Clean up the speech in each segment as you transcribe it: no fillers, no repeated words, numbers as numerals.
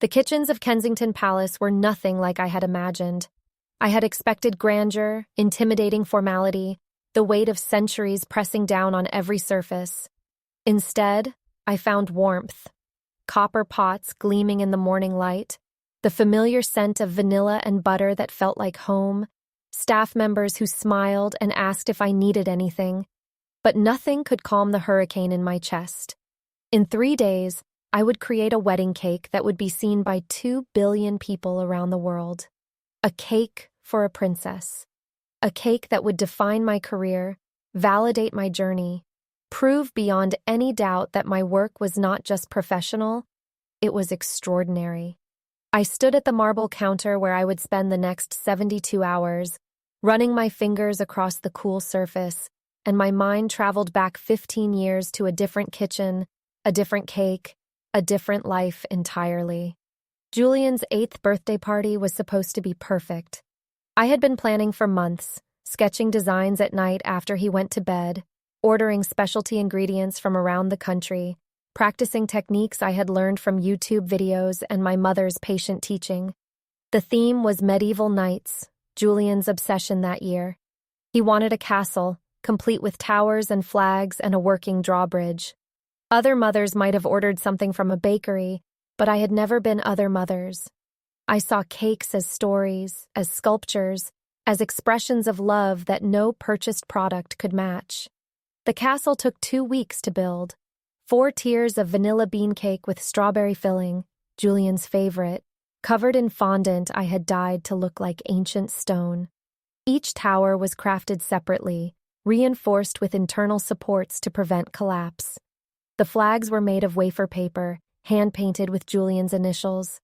The kitchens of Kensington Palace were nothing like I had imagined. I had expected grandeur, intimidating formality, the weight of centuries pressing down on every surface. Instead, I found warmth. Copper pots gleaming in the morning light, the familiar scent of vanilla and butter that felt like home, staff members who smiled and asked if I needed anything. But nothing could calm the hurricane in my chest. In 3 days, I would create a wedding cake that would be seen by 2 billion people around the world. A cake for a princess. A cake that would define my career, validate my journey, prove beyond any doubt that my work was not just professional, it was extraordinary. I stood at the marble counter where I would spend the next 72 hours, running my fingers across the cool surface, and my mind traveled back 15 years to a different kitchen, a different cake, a different life entirely. Julian's 8th birthday party was supposed to be perfect. I had been planning for months, sketching designs at night after he went to bed, ordering specialty ingredients from around the country, practicing techniques I had learned from YouTube videos and my mother's patient teaching. The theme was medieval knights, Julian's obsession that year. He wanted a castle, complete with towers and flags and a working drawbridge. Other mothers might have ordered something from a bakery, but I had never been other mothers. I saw cakes as stories, as sculptures, as expressions of love that no purchased product could match. The castle took 2 weeks to build. 4 tiers of vanilla bean cake with strawberry filling, Julian's favorite, covered in fondant I had dyed to look like ancient stone. Each tower was crafted separately, reinforced with internal supports to prevent collapse. The flags were made of wafer paper, hand-painted with Julian's initials.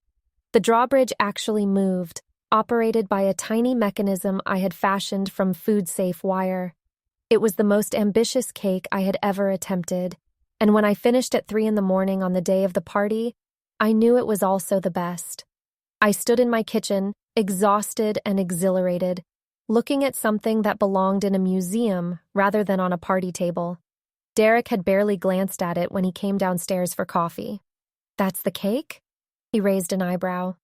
The drawbridge actually moved, operated by a tiny mechanism I had fashioned from food-safe wire. It was the most ambitious cake I had ever attempted, and when I finished at 3 a.m. on the day of the party, I knew it was also the best. I stood in my kitchen, exhausted and exhilarated, looking at something that belonged in a museum rather than on a party table. Derek had barely glanced at it when he came downstairs for coffee. "That's the cake?" He raised an eyebrow.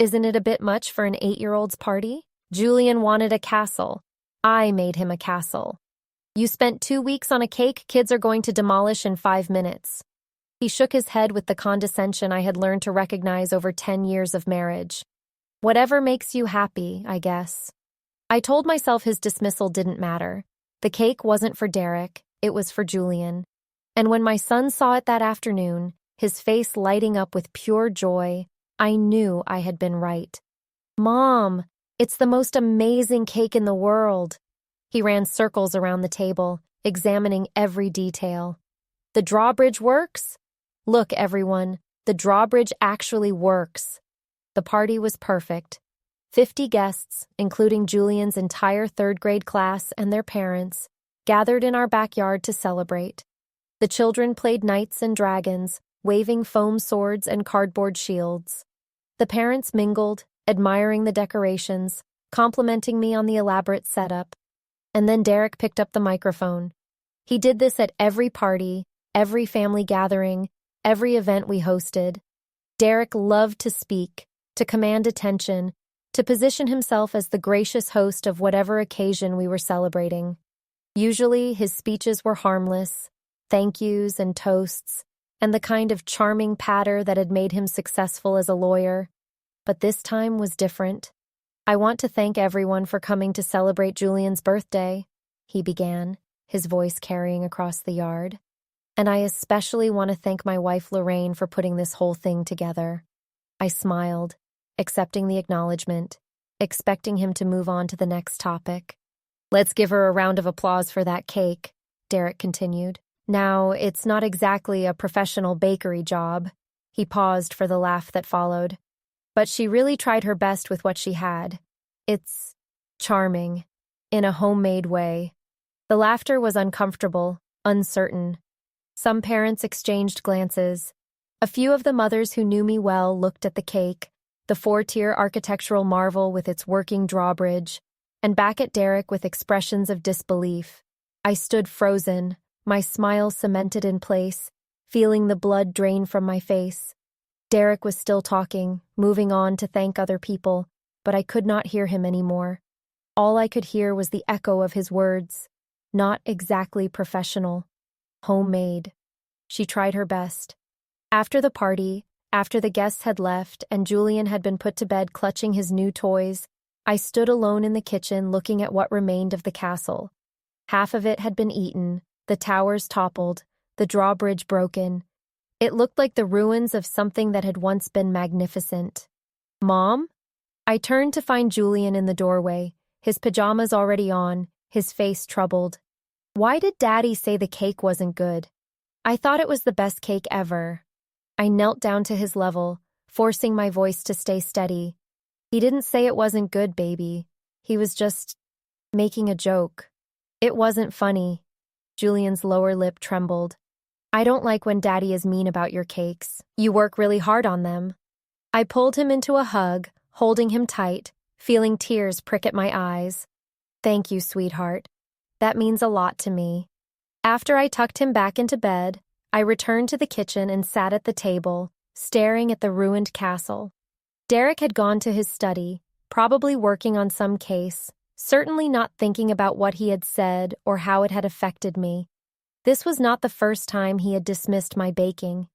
"Isn't it a bit much for an 8-year-old's party? Julian wanted a castle. I made him a castle. You spent 2 weeks on a cake kids are going to demolish in 5 minutes." He shook his head with the condescension I had learned to recognize over 10 years of marriage. "Whatever makes you happy, I guess." I told myself his dismissal didn't matter. The cake wasn't for Derek, it was for Julian. And when my son saw it that afternoon, his face lighting up with pure joy, I knew I had been right. "Mom, it's the most amazing cake in the world." He ran circles around the table, examining every detail. "The drawbridge works? Look, everyone, the drawbridge actually works." The party was perfect. 50 guests, including Julian's entire 3rd grade class and their parents, gathered in our backyard to celebrate. The children played knights and dragons, waving foam swords and cardboard shields. The parents mingled, admiring the decorations, complimenting me on the elaborate setup. And then Derek picked up the microphone. He did this at every party, every family gathering, every event we hosted. Derek loved to speak, to command attention, to position himself as the gracious host of whatever occasion we were celebrating. Usually, his speeches were harmless, thank yous and toasts, and the kind of charming patter that had made him successful as a lawyer. But this time was different. "I want to thank everyone for coming to celebrate Julian's birthday," he began, his voice carrying across the yard. "And I especially want to thank my wife Lorraine for putting this whole thing together." I smiled, accepting the acknowledgement, expecting him to move on to the next topic. "Let's give her a round of applause for that cake," Derek continued. "Now, it's not exactly a professional bakery job." He paused for the laugh that followed. "But she really tried her best with what she had. It's charming, in a homemade way." The laughter was uncomfortable, uncertain. Some parents exchanged glances. A few of the mothers who knew me well looked at the cake, the 4-tier architectural marvel with its working drawbridge, and back at Derek with expressions of disbelief. I stood frozen, my smile cemented in place, feeling the blood drain from my face. Derek was still talking, moving on to thank other people, but I could not hear him anymore. All I could hear was the echo of his words. Not exactly professional. Homemade. She tried her best. After the party, after the guests had left and Julian had been put to bed clutching his new toys, I stood alone in the kitchen looking at what remained of the castle. Half of it had been eaten, the towers toppled, the drawbridge broken. It looked like the ruins of something that had once been magnificent. Mom? I turned to find Julian in the doorway, his pajamas already on, his face troubled. Why did Daddy say the cake wasn't good? I thought it was the best cake ever. I knelt down to his level, forcing my voice to stay steady. He didn't say it wasn't good, baby. He was just making a joke. It wasn't funny. Julian's lower lip trembled. I don't like when Daddy is mean about your cakes. You work really hard on them. I pulled him into a hug, holding him tight, feeling tears prick at my eyes. Thank you, sweetheart. That means a lot to me. After I tucked him back into bed, I returned to the kitchen and sat at the table, staring at the ruined castle. Derek had gone to his study, probably working on some case, certainly not thinking about what he had said or how it had affected me. This was not the first time he had dismissed my baking.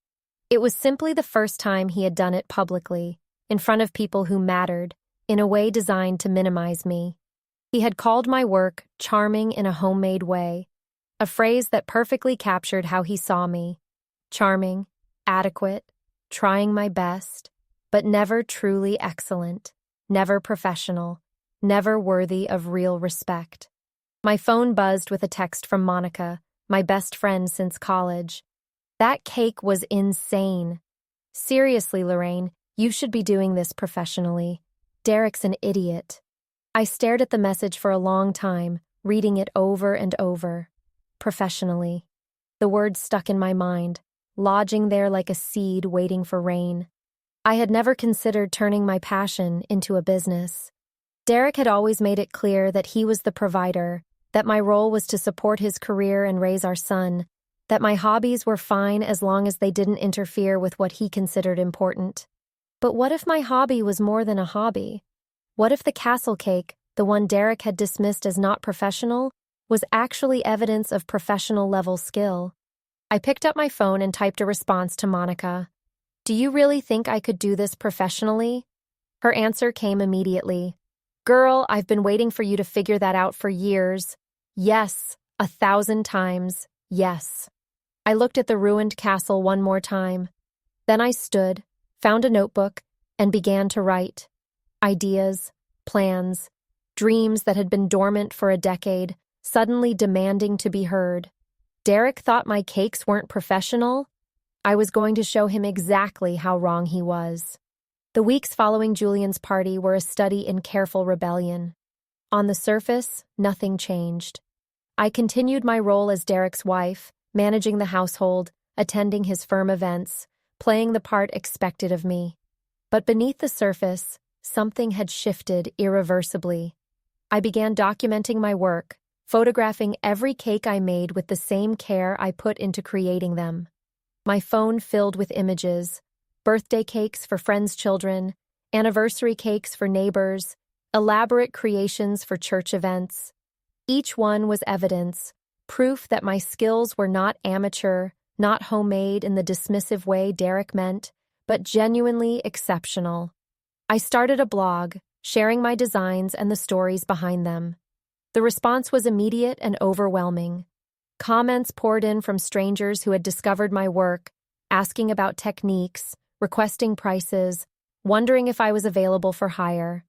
It was simply the first time he had done it publicly, in front of people who mattered, in a way designed to minimize me. He had called my work charming in a homemade way, a phrase that perfectly captured how he saw me. Charming, adequate, trying my best, but never truly excellent, never professional, never worthy of real respect. My phone buzzed with a text from Monica, my best friend since college. That cake was insane. Seriously, Lorraine, you should be doing this professionally. Derek's an idiot. I stared at the message for a long time, reading it over and over. Professionally. The words stuck in my mind, lodging there like a seed waiting for rain. I had never considered turning my passion into a business. Derek had always made it clear that he was the provider, that my role was to support his career and raise our son, that my hobbies were fine as long as they didn't interfere with what he considered important. But what if my hobby was more than a hobby? What if the castle cake, the one Derek had dismissed as not professional, was actually evidence of professional-level skill? I picked up my phone and typed a response to Monica. Do you really think I could do this professionally? Her answer came immediately. Girl, I've been waiting for you to figure that out for years. Yes, 1,000 times, yes. I looked at the ruined castle one more time. Then I stood, found a notebook, and began to write. Ideas, plans, dreams that had been dormant for a decade, suddenly demanding to be heard. Derek thought my cakes weren't professional. I was going to show him exactly how wrong he was. The weeks following Julian's party were a study in careful rebellion. On the surface, nothing changed. I continued my role as Derek's wife, managing the household, attending his firm events, playing the part expected of me. But beneath the surface, something had shifted irreversibly. I began documenting my work, photographing every cake I made with the same care I put into creating them. My phone filled with images, birthday cakes for friends' children, anniversary cakes for neighbors, elaborate creations for church events. Each one was evidence, proof that my skills were not amateur, not homemade in the dismissive way Derek meant, but genuinely exceptional. I started a blog, sharing my designs and the stories behind them. The response was immediate and overwhelming. Comments poured in from strangers who had discovered my work, asking about techniques, requesting prices, wondering if I was available for hire.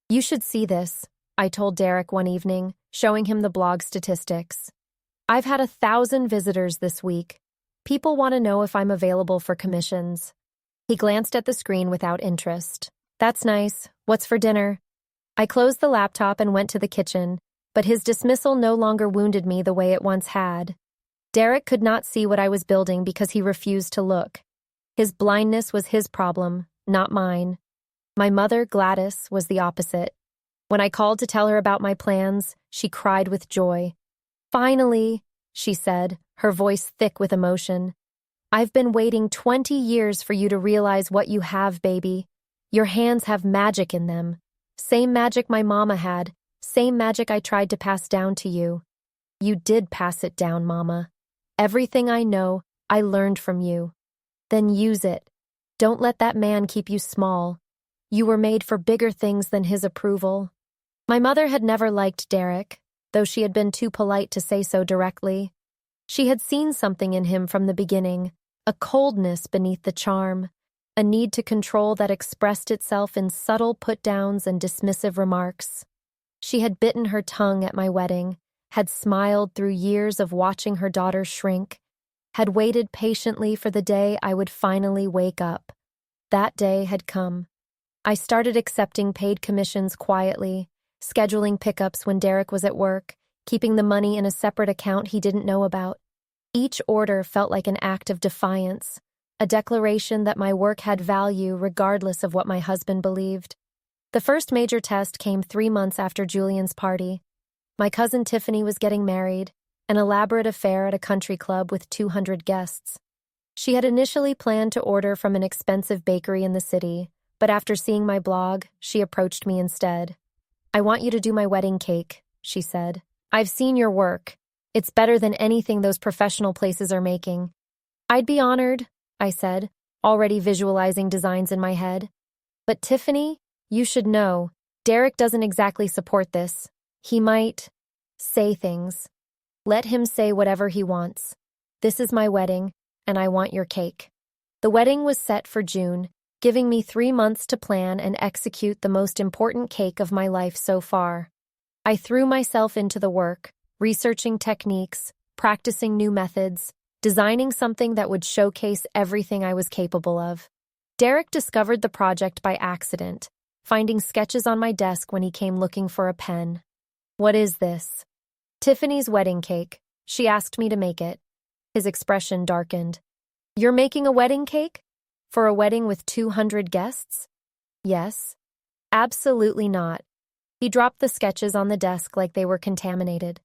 You should see this, I told Derek one evening, showing him the blog statistics. I've had 1,000 visitors this week. People want to know if I'm available for commissions. He glanced at the screen without interest. That's nice. What's for dinner? I closed the laptop and went to the kitchen, but his dismissal no longer wounded me the way it once had. Derek could not see what I was building because he refused to look. His blindness was his problem, not mine. My mother, Gladys, was the opposite. When I called to tell her about my plans, she cried with joy. Finally, she said, her voice thick with emotion. I've been waiting 20 years for you to realize what you have, baby. Your hands have magic in them. Same magic my mama had, same magic I tried to pass down to you. You did pass it down, Mama. Everything I know, I learned from you. Then use it. Don't let that man keep you small. You were made for bigger things than his approval. My mother had never liked Derek, though she had been too polite to say so directly. She had seen something in him from the beginning, a coldness beneath the charm, a need to control that expressed itself in subtle put-downs and dismissive remarks. She had bitten her tongue at my wedding, had smiled through years of watching her daughter shrink, had waited patiently for the day I would finally wake up. That day had come. I started accepting paid commissions quietly, scheduling pickups when Derek was at work, keeping the money in a separate account he didn't know about. Each order felt like an act of defiance, a declaration that my work had value regardless of what my husband believed. The first major test came 3 months after Julian's party. My cousin Tiffany was getting married, an elaborate affair at a country club with 200 guests. She had initially planned to order from an expensive bakery in the city, but after seeing my blog, she approached me instead. "I want you to do my wedding cake," she said. "I've seen your work. It's better than anything those professional places are making." "I'd be honored," I said, already visualizing designs in my head. "But Tiffany, you should know, Derek doesn't exactly support this. He might say things. Let him say whatever he wants. This is my wedding, and I want your cake." The wedding was set for June, giving me 3 months to plan and execute the most important cake of my life so far. I threw myself into the work, researching techniques, practicing new methods, designing something that would showcase everything I was capable of. Derek discovered the project by accident, finding sketches on my desk when he came looking for a pen. "What is this?" "Tiffany's wedding cake. She asked me to make it." His expression darkened. "You're making a wedding cake? For a wedding with 200 guests?" "Yes." "Absolutely not." He dropped the sketches on the desk like they were contaminated.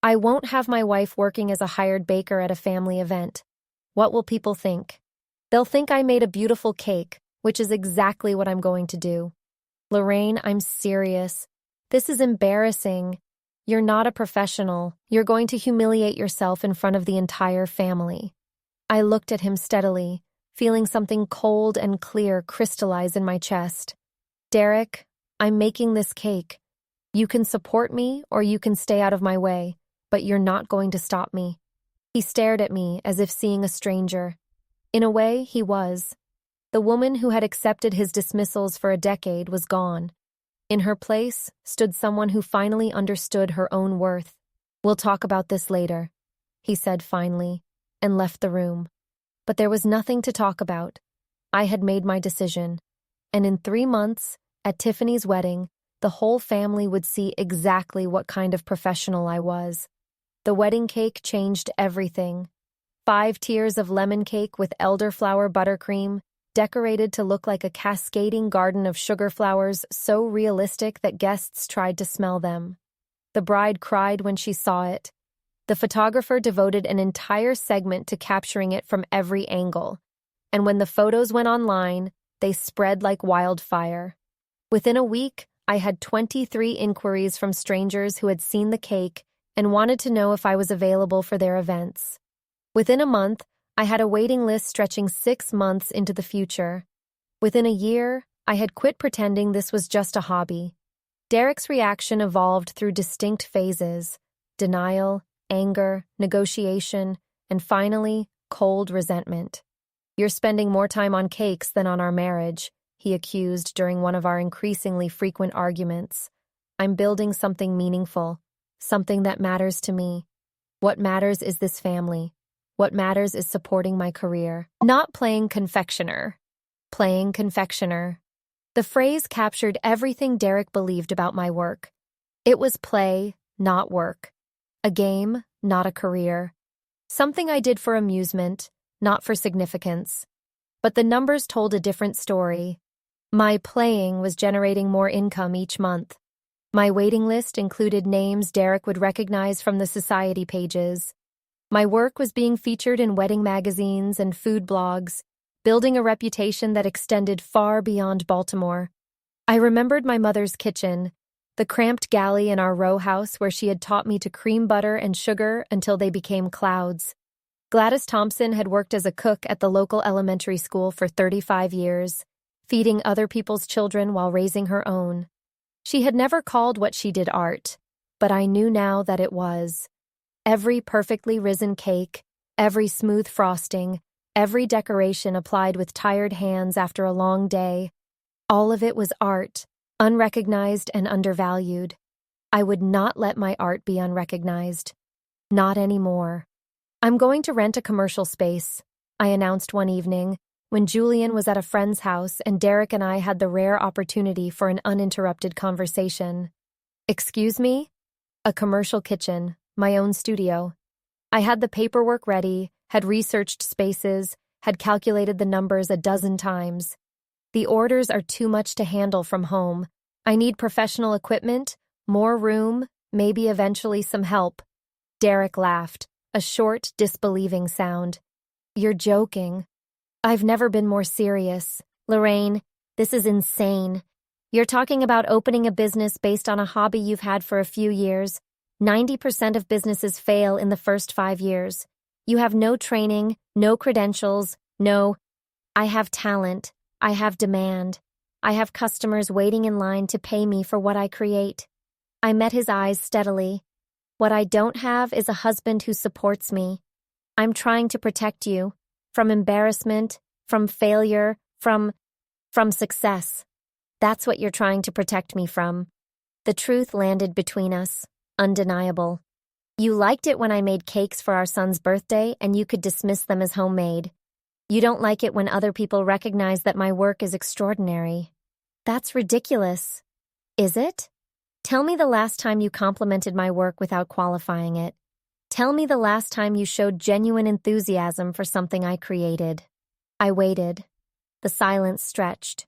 "I won't have my wife working as a hired baker at a family event. What will people think?" "They'll think I made a beautiful cake, which is exactly what I'm going to do." "Lorraine, I'm serious. This is embarrassing. You're not a professional. You're going to humiliate yourself in front of the entire family." I looked at him steadily, feeling something cold and clear crystallize in my chest. "Derek, I'm making this cake. You can support me or you can stay out of my way, but you're not going to stop me." He stared at me as if seeing a stranger. In a way, he was. The woman who had accepted his dismissals for a decade was gone. In her place stood someone who finally understood her own worth. "We'll talk about this later," he said finally, and left the room. But there was nothing to talk about. I had made my decision, and in 3 months, at Tiffany's wedding, the whole family would see exactly what kind of professional I was. The wedding cake changed everything. 5 tiers of lemon cake with elderflower buttercream, decorated to look like a cascading garden of sugar flowers so realistic that guests tried to smell them. The bride cried when she saw it. The photographer devoted an entire segment to capturing it from every angle, and when the photos went online, they spread like wildfire. Within a week, I had 23 inquiries from strangers who had seen the cake and wanted to know if I was available for their events. Within a month, I had a waiting list stretching 6 months into the future. Within a year, I had quit pretending this was just a hobby. Derek's reaction evolved through distinct phases: denial, anger, negotiation, and finally, cold resentment. "You're spending more time on cakes than on our marriage," he accused during one of our increasingly frequent arguments. "I'm building something meaningful, something that matters to me. What matters is this family. What matters is supporting my career, not playing confectioner." Playing confectioner. The phrase captured everything Derek believed about my work. It was play, not work. A game, not a career. Something I did for amusement, not for significance. But the numbers told a different story. My playing was generating more income each month. My waiting list included names Derek would recognize from the society pages. My work was being featured in wedding magazines and food blogs, building a reputation that extended far beyond Baltimore. I remembered my mother's kitchen, the cramped galley in our row house where she had taught me to cream butter and sugar until they became clouds. Gladys Thompson had worked as a cook at the local elementary school for 35 years, feeding other people's children while raising her own. She had never called what she did art, but I knew now that it was. Every perfectly risen cake, every smooth frosting, every decoration applied with tired hands after a long day, all of it was art, unrecognized and undervalued. I would not let my art be unrecognized. Not anymore. I'm going to rent a commercial space, I announced one evening, when Julian was at a friend's house and Derek and I had the rare opportunity for an uninterrupted conversation. Excuse me? A commercial kitchen, my own studio. I had the paperwork ready, had researched spaces, had calculated the numbers a dozen times. The orders are too much to handle from home. I need professional equipment, more room, maybe eventually some help. Derek laughed, a short, disbelieving sound. You're joking. I've never been more serious. Lorraine, this is insane. You're talking about opening a business based on a hobby you've had for a few years. 90% of businesses fail in the first 5 years. You have no training, no credentials, no. I have talent. I have demand. I have customers waiting in line to pay me for what I create. I met his eyes steadily. What I don't have is a husband who supports me. I'm trying to protect you. From embarrassment, from failure, from success. That's what you're trying to protect me from. The truth landed between us, undeniable. You liked it when I made cakes for our son's birthday and you could dismiss them as homemade. You don't like it when other people recognize that my work is extraordinary. That's ridiculous. Is it? Tell me the last time you complimented my work without qualifying it. Tell me the last time you showed genuine enthusiasm for something I created. I waited. The silence stretched.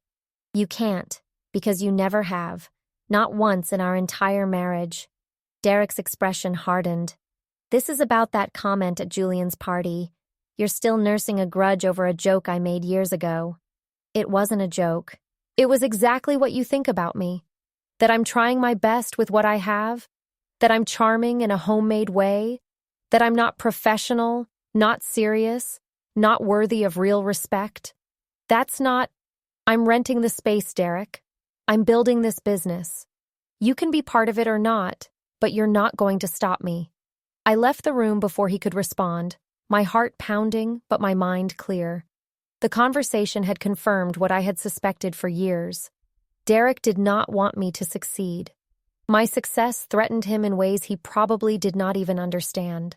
You can't, because you never have. Not once in our entire marriage. Derek's expression hardened. This is about that comment at Julian's party. You're still nursing a grudge over a joke I made years ago. It wasn't a joke. It was exactly what you think about me. That I'm trying my best with what I have. That I'm charming in a homemade way. That I'm not professional, not serious, not worthy of real respect. That's not. I'm renting the space, Derek. I'm building this business. You can be part of it or not, but you're not going to stop me. I left the room before he could respond, my heart pounding, but my mind clear. The conversation had confirmed what I had suspected for years. Derek did not want me to succeed. My success threatened him in ways he probably did not even understand.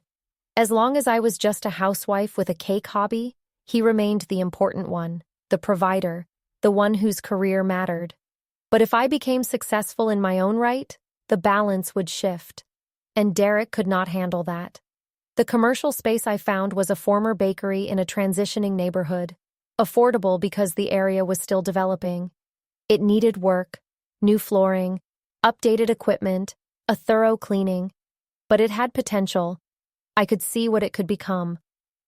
As long as I was just a housewife with a cake hobby, he remained the important one, the provider, the one whose career mattered. But if I became successful in my own right, the balance would shift. And Derek could not handle that. The commercial space I found was a former bakery in a transitioning neighborhood, affordable because the area was still developing. It needed work, new flooring, updated equipment, a thorough cleaning. But it had potential. I could see what it could become.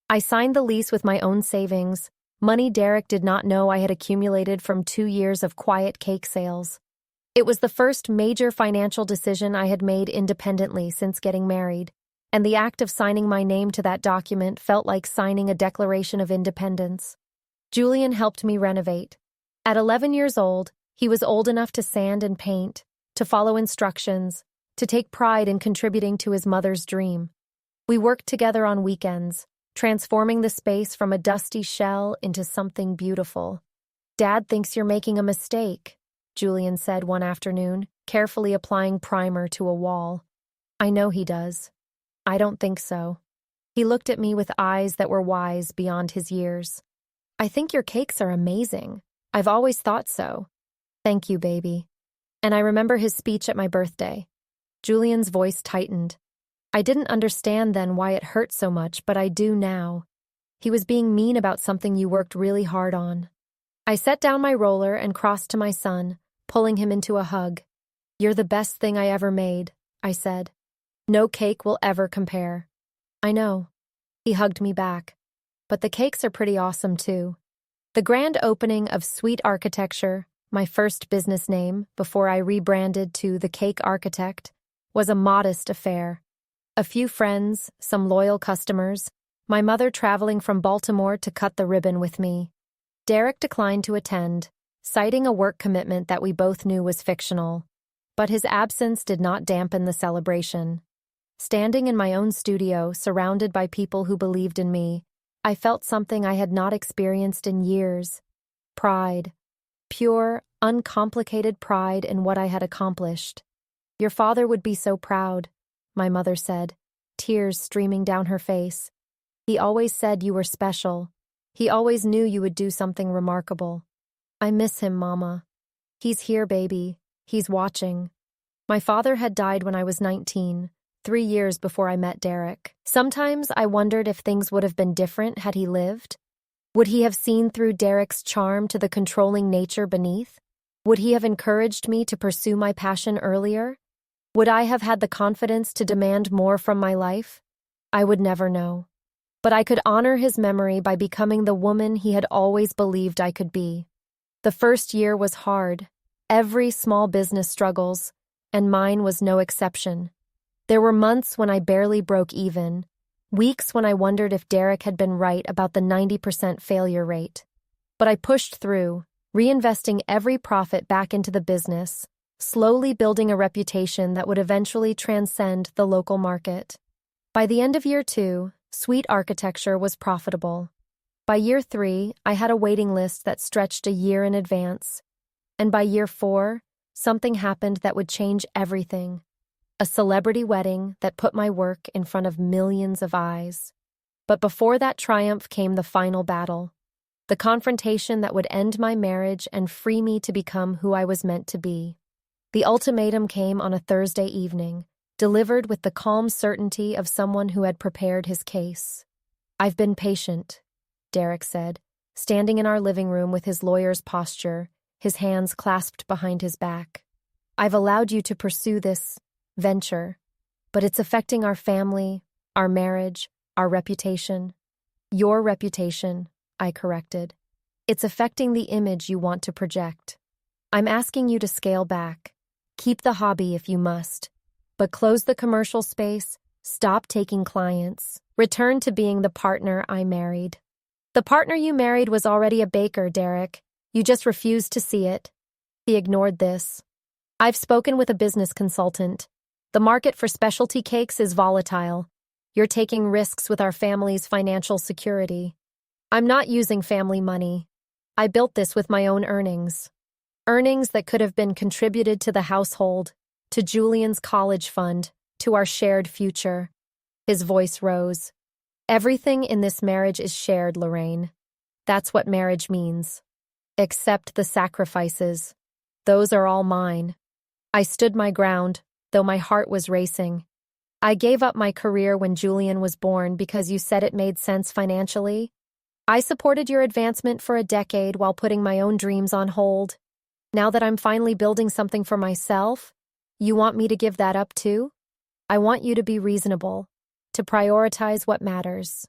I signed the lease with my own savings, money Derek did not know I had accumulated from 2 years of quiet cake sales. It was the first major financial decision I had made independently since getting married, and the act of signing my name to that document felt like signing a declaration of independence. Julian helped me renovate. At 11 years old, he was old enough to sand and paint, to follow instructions, to take pride in contributing to his mother's dream. We worked together on weekends, transforming the space from a dusty shell into something beautiful. Dad thinks you're making a mistake, Julian said one afternoon, carefully applying primer to a wall. I know he does. I don't think so. He looked at me with eyes that were wise beyond his years. I think your cakes are amazing. I've always thought so. Thank you, baby. And I remember his speech at my birthday. Julian's voice tightened. I didn't understand then why it hurt so much, but I do now. He was being mean about something you worked really hard on. I set down my roller and crossed to my son, pulling him into a hug. You're the best thing I ever made, I said. No cake will ever compare. I know. He hugged me back. But the cakes are pretty awesome too. The grand opening of Sweet Architecture, my first business name before I rebranded to The Cake Architect, was a modest affair. A few friends, some loyal customers, my mother traveling from Baltimore to cut the ribbon with me. Derek declined to attend, citing a work commitment that we both knew was fictional. But his absence did not dampen the celebration. Standing in my own studio, surrounded by people who believed in me, I felt something I had not experienced in years. Pride. Pure, uncomplicated pride in what I had accomplished. "Your father would be so proud," my mother said, tears streaming down her face. "He always said you were special. He always knew you would do something remarkable." "I miss him, Mama." "He's here, baby. He's watching." My father had died when I was 19, 3 years before I met Derek. Sometimes I wondered if things would have been different had he lived. Would he have seen through Derek's charm to the controlling nature beneath? Would he have encouraged me to pursue my passion earlier? Would I have had the confidence to demand more from my life? I would never know. But I could honor his memory by becoming the woman he had always believed I could be. The first year was hard. Every small business struggles, and mine was no exception. There were months when I barely broke even, weeks when I wondered if Derek had been right about the 90% failure rate. But I pushed through, reinvesting every profit back into the business, slowly building a reputation that would eventually transcend the local market. By the end of year 2, Sweet Architecture was profitable. By year 3, I had a waiting list that stretched a year in advance. And by year 4, something happened that would change everything. A celebrity wedding that put my work in front of millions of eyes. But before that triumph came the final battle. The confrontation that would end my marriage and free me to become who I was meant to be. The ultimatum came on a Thursday evening, delivered with the calm certainty of someone who had prepared his case. "I've been patient," Derek said, standing in our living room with his lawyer's posture, his hands clasped behind his back. "I've allowed you to pursue this venture, but it's affecting our family, our marriage, our reputation." "Your reputation," I corrected. "It's affecting the image you want to project. I'm asking you to scale back. Keep the hobby if you must, but close the commercial space, stop taking clients, return to being the partner I married." "The partner you married was already a baker, Derek. You just refused to see it." He ignored this. "I've spoken with a business consultant. The market for specialty cakes is volatile. You're taking risks with our family's financial security." "I'm not using family money. I built this with my own earnings. Earnings that could have been contributed to the household, to Julian's college fund, to our shared future." His voice rose. "Everything in this marriage is shared, Lorraine. That's what marriage means. Except the sacrifices. Those are all mine." I stood my ground, though my heart was racing. "I gave up my career when Julian was born because you said it made sense financially. I supported your advancement for a decade while putting my own dreams on hold. Now that I'm finally building something for myself, you want me to give that up too? I want you to be reasonable, to prioritize what matters.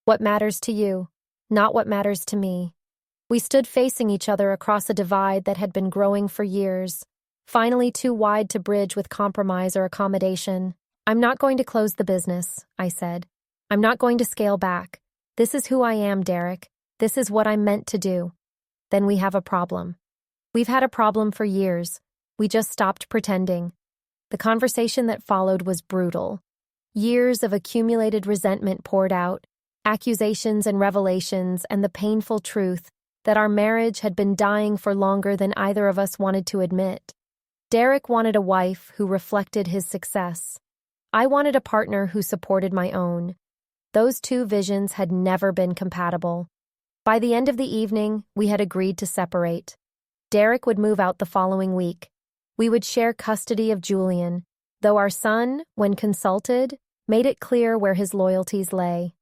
What matters to you, not what matters to me." We stood facing each other across a divide that had been growing for years, finally too wide to bridge with compromise or accommodation. "I'm not going to close the business," I said. "I'm not going to scale back. This is who I am, Derek. This is what I'm meant to do." "Then we have a problem." "We've had a problem for years. We just stopped pretending." The conversation that followed was brutal. Years of accumulated resentment poured out, accusations and revelations, and the painful truth that our marriage had been dying for longer than either of us wanted to admit. Derek wanted a wife who reflected his success. I wanted a partner who supported my own. Those two visions had never been compatible. By the end of the evening, we had agreed to separate. Derek would move out the following week. We would share custody of Julian, though our son, when consulted, made it clear where his loyalties lay.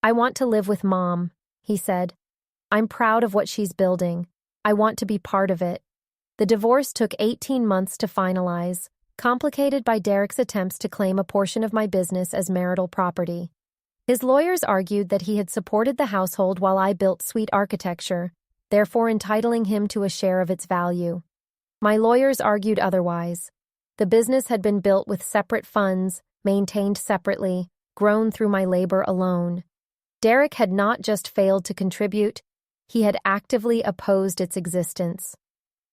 "I want to live with Mom," he said. "I'm proud of what she's building. I want to be part of it." The divorce took 18 months to finalize, complicated by Derek's attempts to claim a portion of my business as marital property. His lawyers argued that he had supported the household while I built Sweet Architecture, therefore entitling him to a share of its value. My lawyers argued otherwise. The business had been built with separate funds, maintained separately, grown through my labor alone. Derek had not just failed to contribute, he had actively opposed its existence.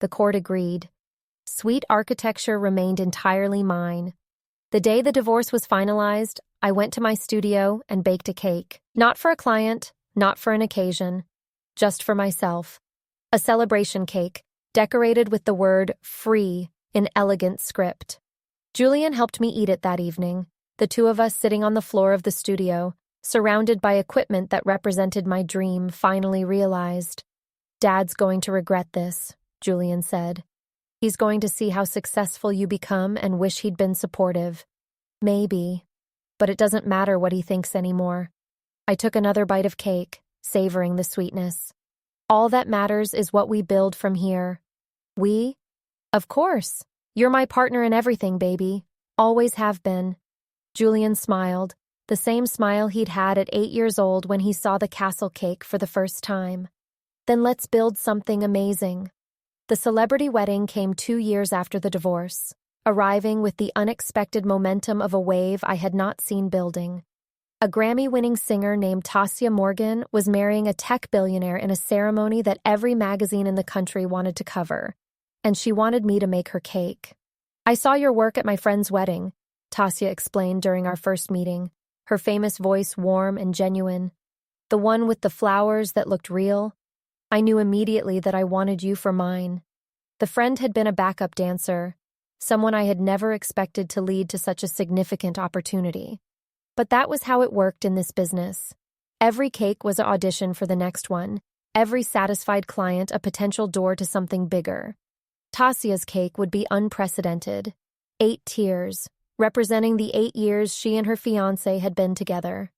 The court agreed. Sweet Architecture remained entirely mine. The day the divorce was finalized, I went to my studio and baked a cake. Not for a client, not for an occasion, just for myself. A celebration cake, decorated with the word free in elegant script. Julian helped me eat it that evening, the two of us sitting on the floor of the studio, surrounded by equipment that represented my dream finally realized. "Dad's going to regret this," Julian said. "He's going to see how successful you become and wish he'd been supportive." Maybe, but it doesn't matter what he thinks anymore. I took another bite of cake, savoring the sweetness. All that matters is what we build from here. We? Of course. You're my partner in everything, baby. Always have been. Julian smiled, the same smile he'd had at 8 years old when he saw the castle cake for the first time. Then let's build something amazing. The celebrity wedding came 2 years after the divorce, arriving with the unexpected momentum of a wave I had not seen building. A Grammy-winning singer named Tasia Morgan was marrying a tech billionaire in a ceremony that every magazine in the country wanted to cover, and she wanted me to make her cake. "I saw your work at my friend's wedding," Tasia explained during our first meeting, her famous voice warm and genuine. "The one with the flowers that looked real. I knew immediately that I wanted you for mine." The friend had been a backup dancer, someone I had never expected to lead to such a significant opportunity. But that was how it worked in this business. Every cake was an audition for the next one, every satisfied client a potential door to something bigger. Tasia's cake would be unprecedented. 8 tiers, representing the 8 years she and her fiancé had been together.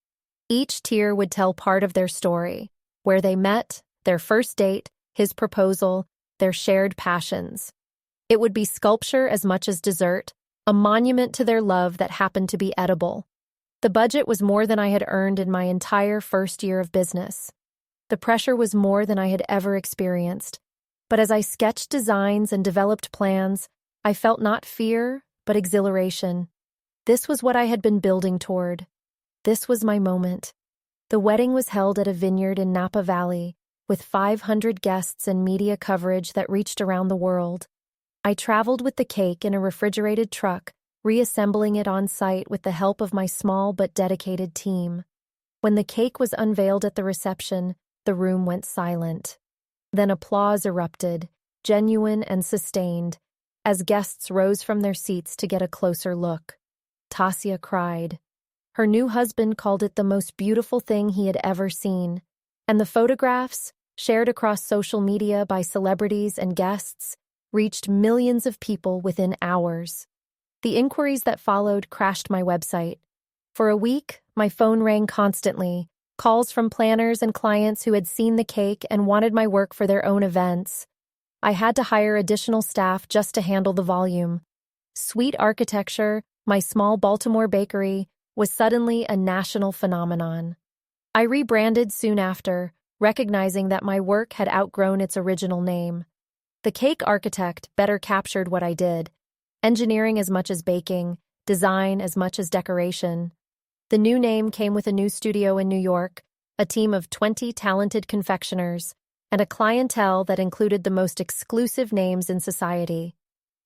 Each tier would tell part of their story, where they met, their first date, his proposal, their shared passions. It would be sculpture as much as dessert, a monument to their love that happened to be edible. The budget was more than I had earned in my entire first year of business. The pressure was more than I had ever experienced. But as I sketched designs and developed plans, I felt not fear, but exhilaration. This was what I had been building toward. This was my moment. The wedding was held at a vineyard in Napa Valley, with 500 guests and media coverage that reached around the world. I traveled with the cake in a refrigerated truck, reassembling it on site with the help of my small but dedicated team. When the cake was unveiled at the reception, the room went silent. Then applause erupted, genuine and sustained, as guests rose from their seats to get a closer look. Tasia cried. Her new husband called it the most beautiful thing he had ever seen, and the photographs, shared across social media by celebrities and guests, reached millions of people within hours. The inquiries that followed crashed my website. For a week, my phone rang constantly, calls from planners and clients who had seen the cake and wanted my work for their own events. I had to hire additional staff just to handle the volume. Sweet Architecture, my small Baltimore bakery, was suddenly a national phenomenon. I rebranded soon after, recognizing that my work had outgrown its original name. The Cake Architect better captured what I did, engineering as much as baking, design as much as decoration. The new name came with a new studio in New York, a team of 20 talented confectioners, and a clientele that included the most exclusive names in society.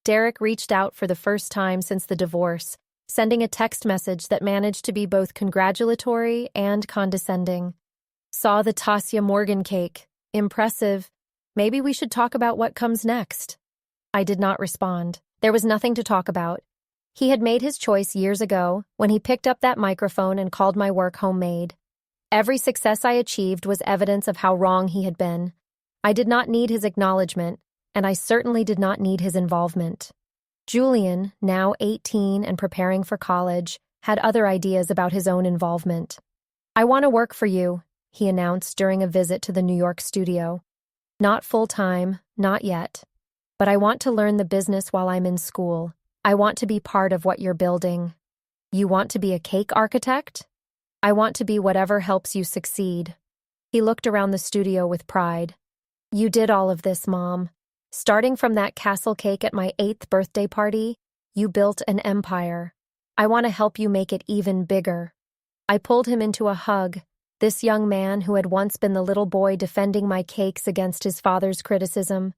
Derek reached out for the first time since the divorce, sending a text message that managed to be both congratulatory and condescending. "Saw the Tasia Morgan cake. Impressive. Maybe we should talk about what comes next." I did not respond. There was nothing to talk about. He had made his choice years ago when he picked up that microphone and called my work homemade. Every success I achieved was evidence of how wrong he had been. I did not need his acknowledgement, and I certainly did not need his involvement. Julian, now 18 and preparing for college, had other ideas about his own involvement. "I want to work for you," he announced during a visit to the New York studio. "Not full-time, not yet. But I want to learn the business while I'm in school. I want to be part of what you're building." "You want to be a cake architect?" I want to be whatever helps you succeed." He looked around the studio with pride. "You did all of this, Mom. Starting from that castle cake at my 8th birthday party, you built an empire. I want to help you make it even bigger." I pulled him into a hug, this young man who had once been the little boy defending my cakes against his father's criticism.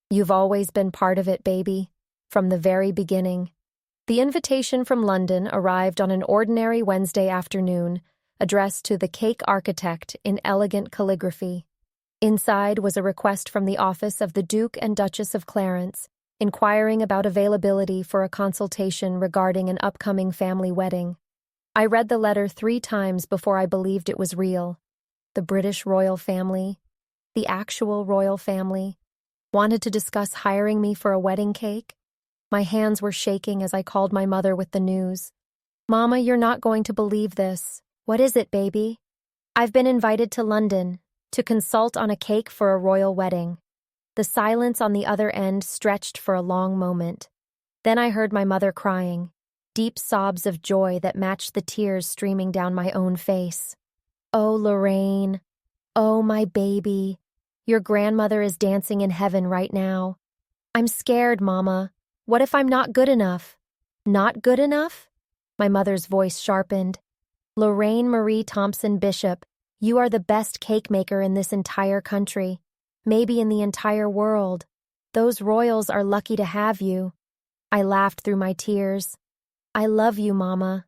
"You've always been part of it, baby, from the very beginning." The invitation from London arrived on an ordinary Wednesday afternoon, addressed to the cake architect in elegant calligraphy. Inside was a request from the office of the Duke and Duchess of Clarence, inquiring about availability for a consultation regarding an upcoming family wedding. I read the letter 3 times before I believed it was real. The British royal family, the actual royal family, wanted to discuss hiring me for a wedding cake. My hands were shaking as I called my mother with the news. "Mama, you're not going to believe this." "What is it, baby?" "I've been invited to London to consult on a cake for a royal wedding." The silence on the other end stretched for a long moment. Then I heard my mother crying, deep sobs of joy that matched the tears streaming down my own face. "Oh, Lorraine. Oh, my baby. Your grandmother is dancing in heaven right now." "I'm scared, Mama. What if I'm not good enough?" "Not good enough?" My mother's voice sharpened. "Lorraine Marie Thompson Bishop, you are the best cake maker in this entire country, maybe in the entire world. Those royals are lucky to have you." I laughed through my tears. "I love you, Mama."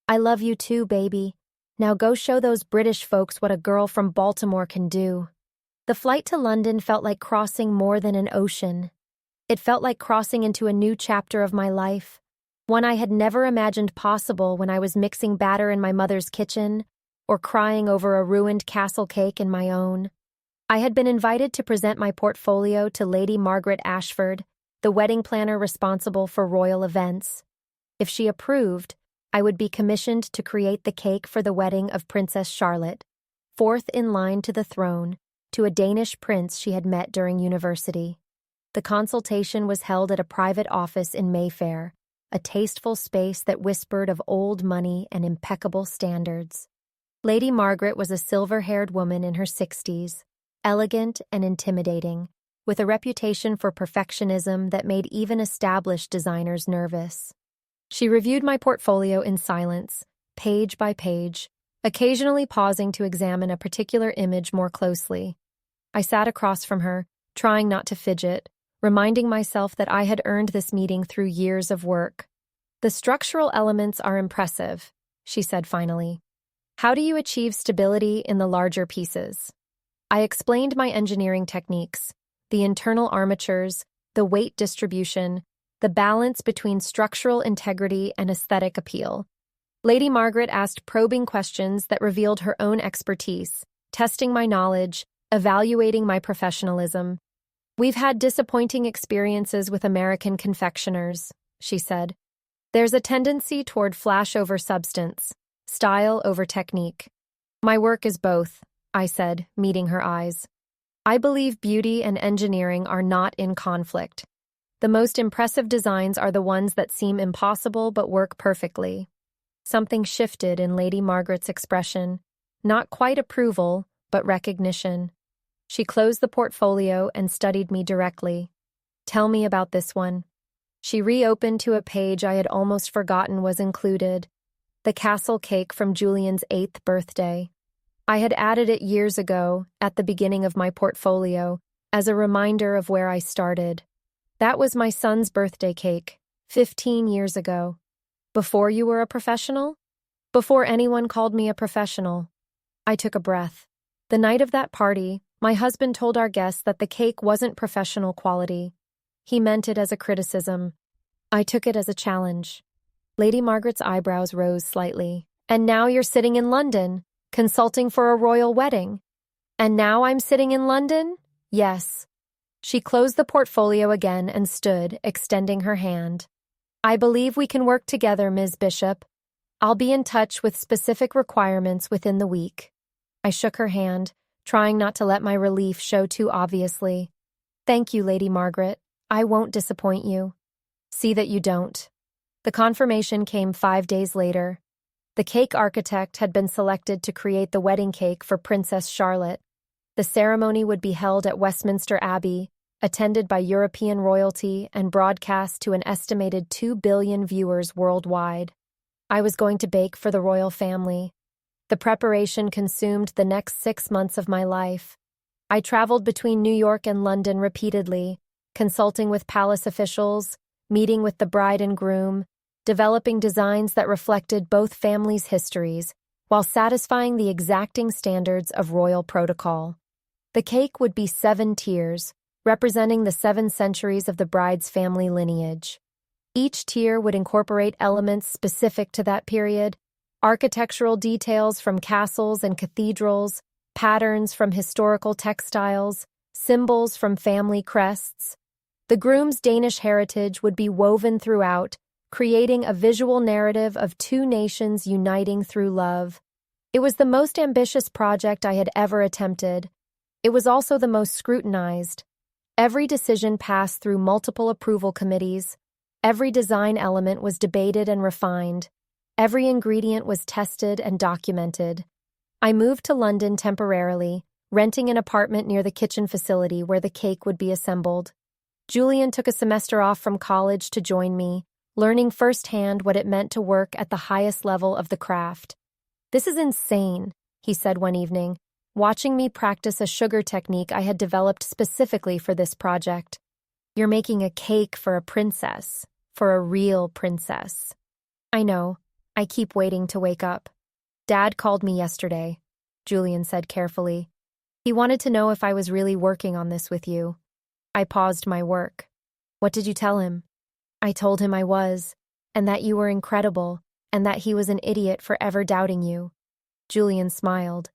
"I love you too, baby. Now go show those British folks what a girl from Baltimore can do." The flight to London felt like crossing more than an ocean. It felt like crossing into a new chapter of my life, one I had never imagined possible when I was mixing batter in my mother's kitchen or crying over a ruined castle cake in my own. I had been invited to present my portfolio to Lady Margaret Ashford, the wedding planner responsible for royal events. If she approved, I would be commissioned to create the cake for the wedding of Princess Charlotte, 4th in line to the throne, to a Danish prince she had met during university. The consultation was held at a private office in Mayfair, a tasteful space that whispered of old money and impeccable standards. Lady Margaret was a silver-haired woman in her 60s, elegant and intimidating, with a reputation for perfectionism that made even established designers nervous. She reviewed my portfolio in silence, page by page, occasionally pausing to examine a particular image more closely. I sat across from her, trying not to fidget, reminding myself that I had earned this meeting through years of work. "The structural elements are impressive," she said finally. "How do you achieve stability in the larger pieces?" I explained my engineering techniques, the internal armatures, the weight distribution, the balance between structural integrity and aesthetic appeal. Lady Margaret asked probing questions that revealed her own expertise, testing my knowledge, evaluating my professionalism. "We've had disappointing experiences with American confectioners," she said. "There's a tendency toward flash over substance, style over technique." "My work is both," I said, meeting her eyes. "I believe beauty and engineering are not in conflict. The most impressive designs are the ones that seem impossible but work perfectly." Something shifted in Lady Margaret's expression, not quite approval, but recognition. She closed the portfolio and studied me directly. "Tell me about this one." She reopened to a page I had almost forgotten was included, the castle cake from Julian's 8th birthday. I had added it years ago, at the beginning of my portfolio, as a reminder of where I started. That was my son's birthday cake, 15 years ago. "Before you were a professional?" "Before anyone called me a professional." I took a breath. The night of that party, my husband told our guests that the cake wasn't professional quality. He meant it as a criticism. I took it as a challenge. Lady Margaret's eyebrows rose slightly. "And now you're sitting in London, consulting for a royal wedding." "And now I'm sitting in London?" "Yes." She closed the portfolio again and stood, extending her hand. "I believe we can work together, Ms. Bishop. I'll be in touch with specific requirements within the week." I shook her hand, trying not to let my relief show too obviously. "Thank you, Lady Margaret. I won't disappoint you." "See that you don't." The confirmation came 5 days later. The cake architect had been selected to create the wedding cake for Princess Charlotte. The ceremony would be held at Westminster Abbey, attended by European royalty and broadcast to an estimated 2 billion viewers worldwide. I was going to bake for the royal family. The preparation consumed the next 6 months of my life. I traveled between New York and London repeatedly, consulting with palace officials, meeting with the bride and groom, developing designs that reflected both families' histories, while satisfying the exacting standards of royal protocol. The cake would be 7 tiers, representing the 7 centuries of the bride's family lineage. Each tier would incorporate elements specific to that period, architectural details from castles and cathedrals, patterns from historical textiles, symbols from family crests. The groom's Danish heritage would be woven throughout, creating a visual narrative of 2 nations uniting through love. It was the most ambitious project I had ever attempted. It was also the most scrutinized. Every decision passed through multiple approval committees. Every design element was debated and refined. Every ingredient was tested and documented. I moved to London temporarily, renting an apartment near the kitchen facility where the cake would be assembled. Julian took a semester off from college to join me, learning firsthand what it meant to work at the highest level of the craft. "This is insane," he said one evening, watching me practice a sugar technique I had developed specifically for this project. "You're making a cake for a princess, for a real princess." "I know. I keep waiting to wake up." "Dad called me yesterday," Julian said carefully. "He wanted to know if I was really working on this with you." I paused my work. "What did you tell him?" "I told him I was, and that you were incredible, and that he was an idiot for ever doubting you." Julian smiled.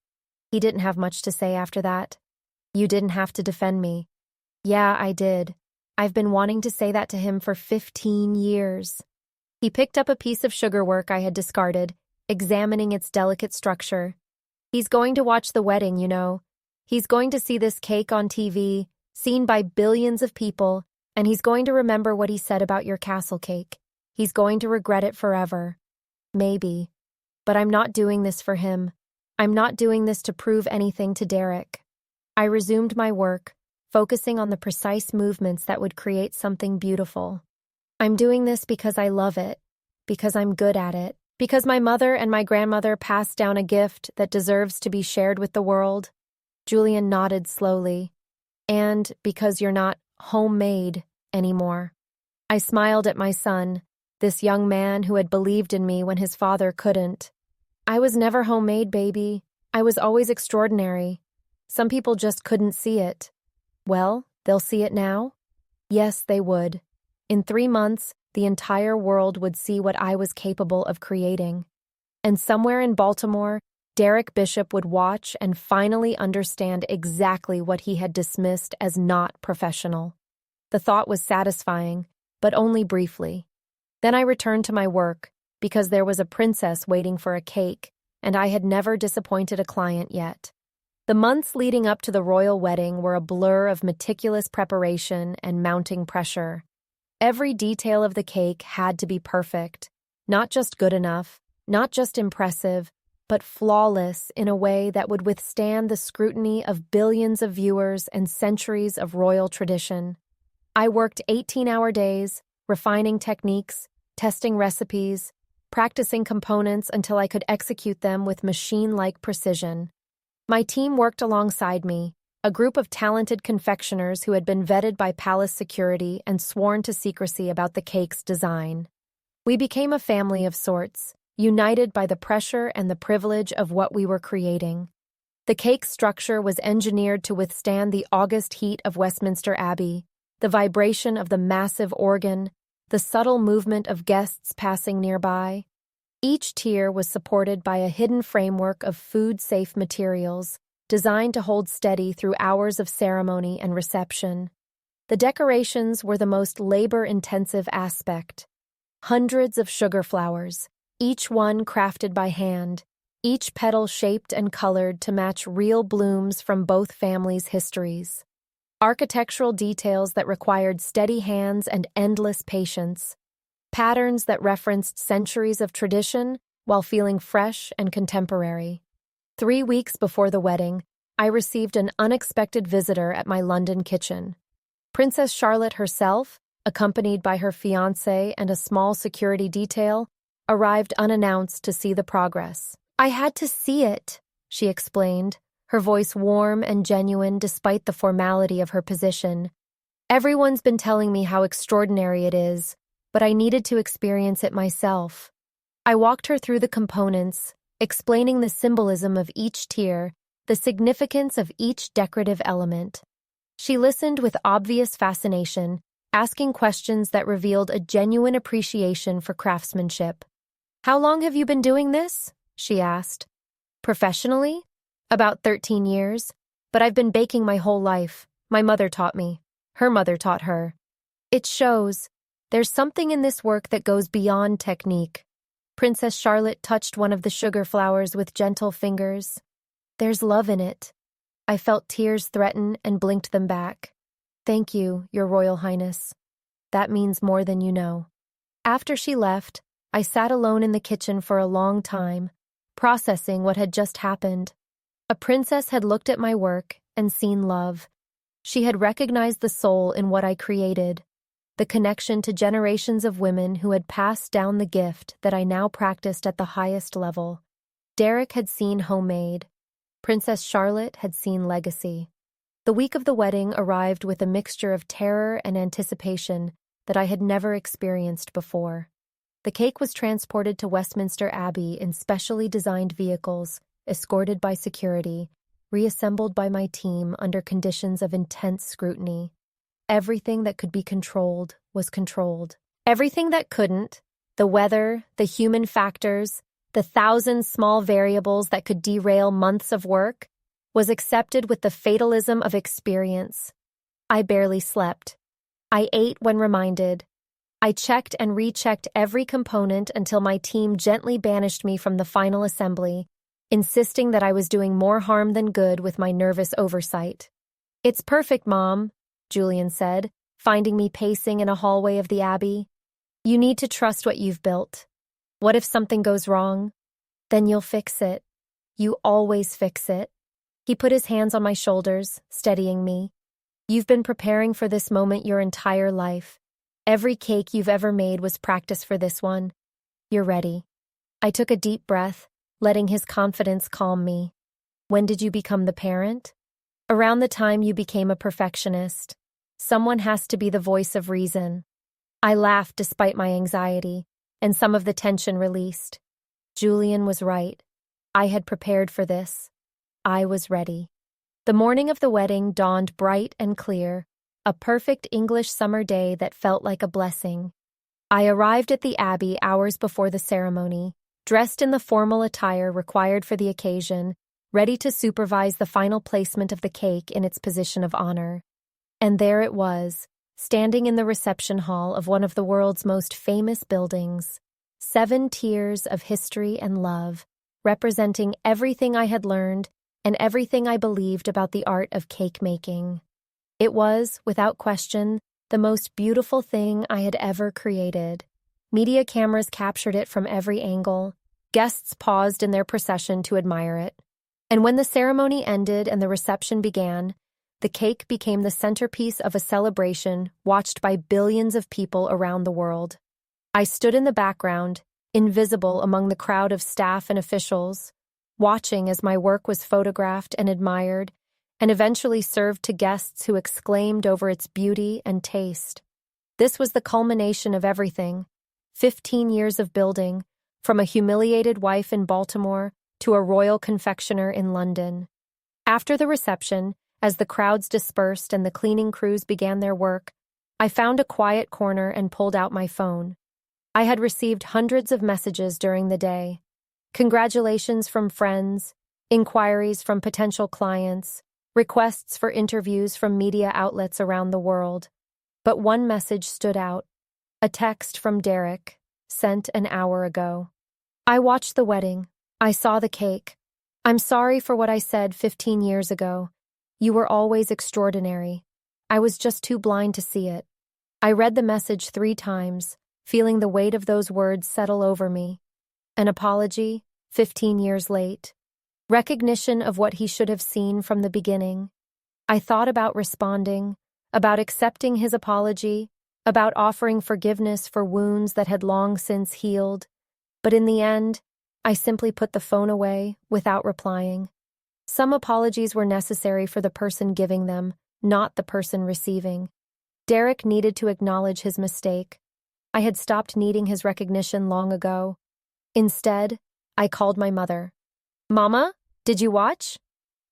He didn't have much to say after that. "You didn't have to defend me." "Yeah, I did. I've been wanting to say that to him for 15 years. He picked up a piece of sugarwork I had discarded, examining its delicate structure. "He's going to watch the wedding, you know. He's going to see this cake on TV, seen by billions of people, and he's going to remember what he said about your castle cake. He's going to regret it forever." "Maybe. But I'm not doing this for him. I'm not doing this to prove anything to Derek." I resumed my work, focusing on the precise movements that would create something beautiful. "I'm doing this because I love it, because I'm good at it, because my mother and my grandmother passed down a gift that deserves to be shared with the world." Julian nodded slowly. "And because you're not homemade anymore." I smiled at my son, this young man who had believed in me when his father couldn't. "I was never homemade, baby. I was always extraordinary. Some people just couldn't see it." "Well, they'll see it now?" Yes, they would. In 3 months, the entire world would see what I was capable of creating. And somewhere in Baltimore, Derek Bishop would watch and finally understand exactly what he had dismissed as not professional. The thought was satisfying, but only briefly. Then I returned to my work, because there was a princess waiting for a cake, and I had never disappointed a client yet. The months leading up to the royal wedding were a blur of meticulous preparation and mounting pressure. Every detail of the cake had to be perfect, not just good enough, not just impressive, but flawless in a way that would withstand the scrutiny of billions of viewers and centuries of royal tradition. I worked 18-hour days, refining techniques, testing recipes, practicing components until I could execute them with machine-like precision. My team worked alongside me, a group of talented confectioners who had been vetted by palace security and sworn to secrecy about the cake's design. We became a family of sorts, united by the pressure and the privilege of what we were creating. The cake's structure was engineered to withstand the August heat of Westminster Abbey, the vibration of the massive organ, the subtle movement of guests passing nearby. Each tier was supported by a hidden framework of food-safe materials, designed to hold steady through hours of ceremony and reception. The decorations were the most labor-intensive aspect. Hundreds of sugar flowers, each one crafted by hand, each petal shaped and colored to match real blooms from both families' histories. Architectural details that required steady hands and endless patience. Patterns that referenced centuries of tradition, while feeling fresh and contemporary. 3 weeks before the wedding, I received an unexpected visitor at my London kitchen. Princess Charlotte herself, accompanied by her fiancé and a small security detail, arrived unannounced to see the progress. "I had to see it," she explained, her voice warm and genuine despite the formality of her position. "Everyone's been telling me how extraordinary it is, but I needed to experience it myself." I walked her through the components, explaining the symbolism of each tier, the significance of each decorative element. She listened with obvious fascination, asking questions that revealed a genuine appreciation for craftsmanship. "How long have you been doing this?" she asked. "Professionally? About 13 years, but I've been baking my whole life. My mother taught me. Her mother taught her. It shows. There's something in this work that goes beyond technique." Princess Charlotte touched one of the sugar flowers with gentle fingers. "There's love in it." I felt tears threaten and blinked them back. "Thank you, Your Royal Highness. That means more than you know." After she left, I sat alone in the kitchen for a long time, processing what had just happened. A princess had looked at my work and seen love. She had recognized the soul in what I created, the connection to generations of women who had passed down the gift that I now practiced at the highest level. Derek had seen homemade. Princess Charlotte had seen legacy. The week of the wedding arrived with a mixture of terror and anticipation that I had never experienced before. The cake was transported to Westminster Abbey in specially designed vehicles, escorted by security, reassembled by my team under conditions of intense scrutiny. Everything that could be controlled was controlled. Everything that couldn't, the weather, the human factors, the thousand small variables that could derail months of work, was accepted with the fatalism of experience. I barely slept. I ate when reminded. I checked and rechecked every component until my team gently banished me from the final assembly, insisting that I was doing more harm than good with my nervous oversight. "It's perfect, Mom," Julian said, finding me pacing in a hallway of the Abbey. "You need to trust what you've built. What if something goes wrong? Then you'll fix it. You always fix it." He put his hands on my shoulders, steadying me. "You've been preparing for this moment your entire life. Every cake you've ever made was practice for this one. You're ready." I took a deep breath, letting his confidence calm me. "When did you become the parent?" "Around the time you became a perfectionist. Someone has to be the voice of reason." I laughed despite my anxiety, and some of the tension released. Julian was right. I had prepared for this. I was ready. The morning of the wedding dawned bright and clear, a perfect English summer day that felt like a blessing. I arrived at the Abbey hours before the ceremony, dressed in the formal attire required for the occasion, ready to supervise the final placement of the cake in its position of honor. And there it was, standing in the reception hall of one of the world's most famous buildings. 7 tiers of history and love, representing everything I had learned and everything I believed about the art of cake making. It was, without question, the most beautiful thing I had ever created. Media cameras captured it from every angle. Guests paused in their procession to admire it. And when the ceremony ended and the reception began, the cake became the centerpiece of a celebration watched by billions of people around the world. I stood in the background, invisible among the crowd of staff and officials, watching as my work was photographed and admired, and eventually served to guests who exclaimed over its beauty and taste. This was the culmination of everything. 15 years of building, from a humiliated wife in Baltimore to a royal confectioner in London. After the reception, as the crowds dispersed and the cleaning crews began their work, I found a quiet corner and pulled out my phone. I had received hundreds of messages during the day. Congratulations from friends, inquiries from potential clients, requests for interviews from media outlets around the world. But one message stood out. A text from Derek, sent an hour ago. "I watched the wedding. I saw the cake. I'm sorry for what I said 15 years ago. You were always extraordinary. I was just too blind to see it." I read the message 3 times, feeling the weight of those words settle over me. An apology, 15 years late. Recognition of what he should have seen from the beginning. I thought about responding, about accepting his apology, about offering forgiveness for wounds that had long since healed. But in the end, I simply put the phone away without replying. Some apologies were necessary for the person giving them, not the person receiving. Derek needed to acknowledge his mistake. I had stopped needing his recognition long ago. Instead, I called my mother. "Mama, did you watch?"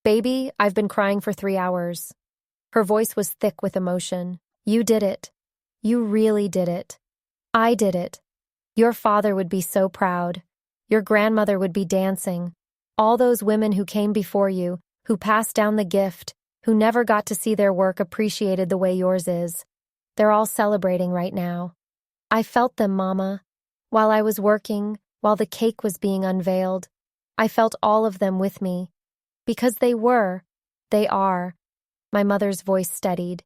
"Baby, I've been crying for 3 hours." Her voice was thick with emotion. "You did it. You really did it. I did it. Your father would be so proud. Your grandmother would be dancing. All those women who came before you, who passed down the gift, who never got to see their work appreciated the way yours is. They're all celebrating right now." I felt them, Mama. While I was working, while the cake was being unveiled, I felt all of them with me. Because they are. My mother's voice steadied.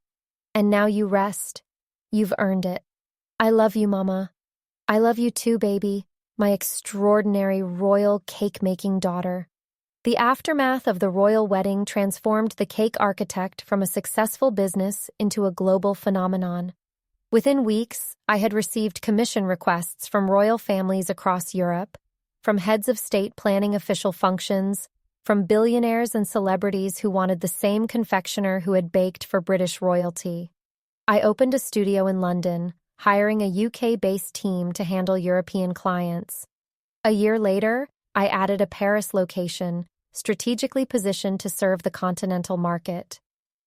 "And now you rest. You've earned it. I love you, Mama. I love you too, baby, my extraordinary royal cake-making daughter." The aftermath of the royal wedding transformed the cake architect from a successful business into a global phenomenon. Within weeks, I had received commission requests from royal families across Europe, from heads of state planning official functions, from billionaires and celebrities who wanted the same confectioner who had baked for British royalty. I opened a studio in London, hiring a UK-based team to handle European clients. A year later, I added a Paris location, strategically positioned to serve the continental market.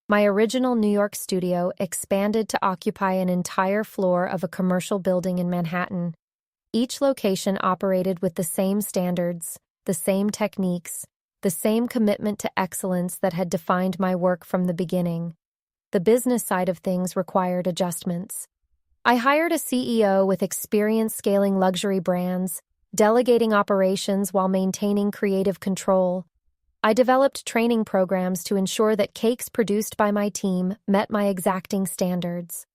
My original New York studio expanded to occupy an entire floor of a commercial building in Manhattan. Each location operated with the same standards, the same techniques, the same commitment to excellence that had defined my work from the beginning. The business side of things required adjustments. I hired a CEO with experience scaling luxury brands, delegating operations while maintaining creative control. I developed training programs to ensure that cakes produced by my team met my exacting standards.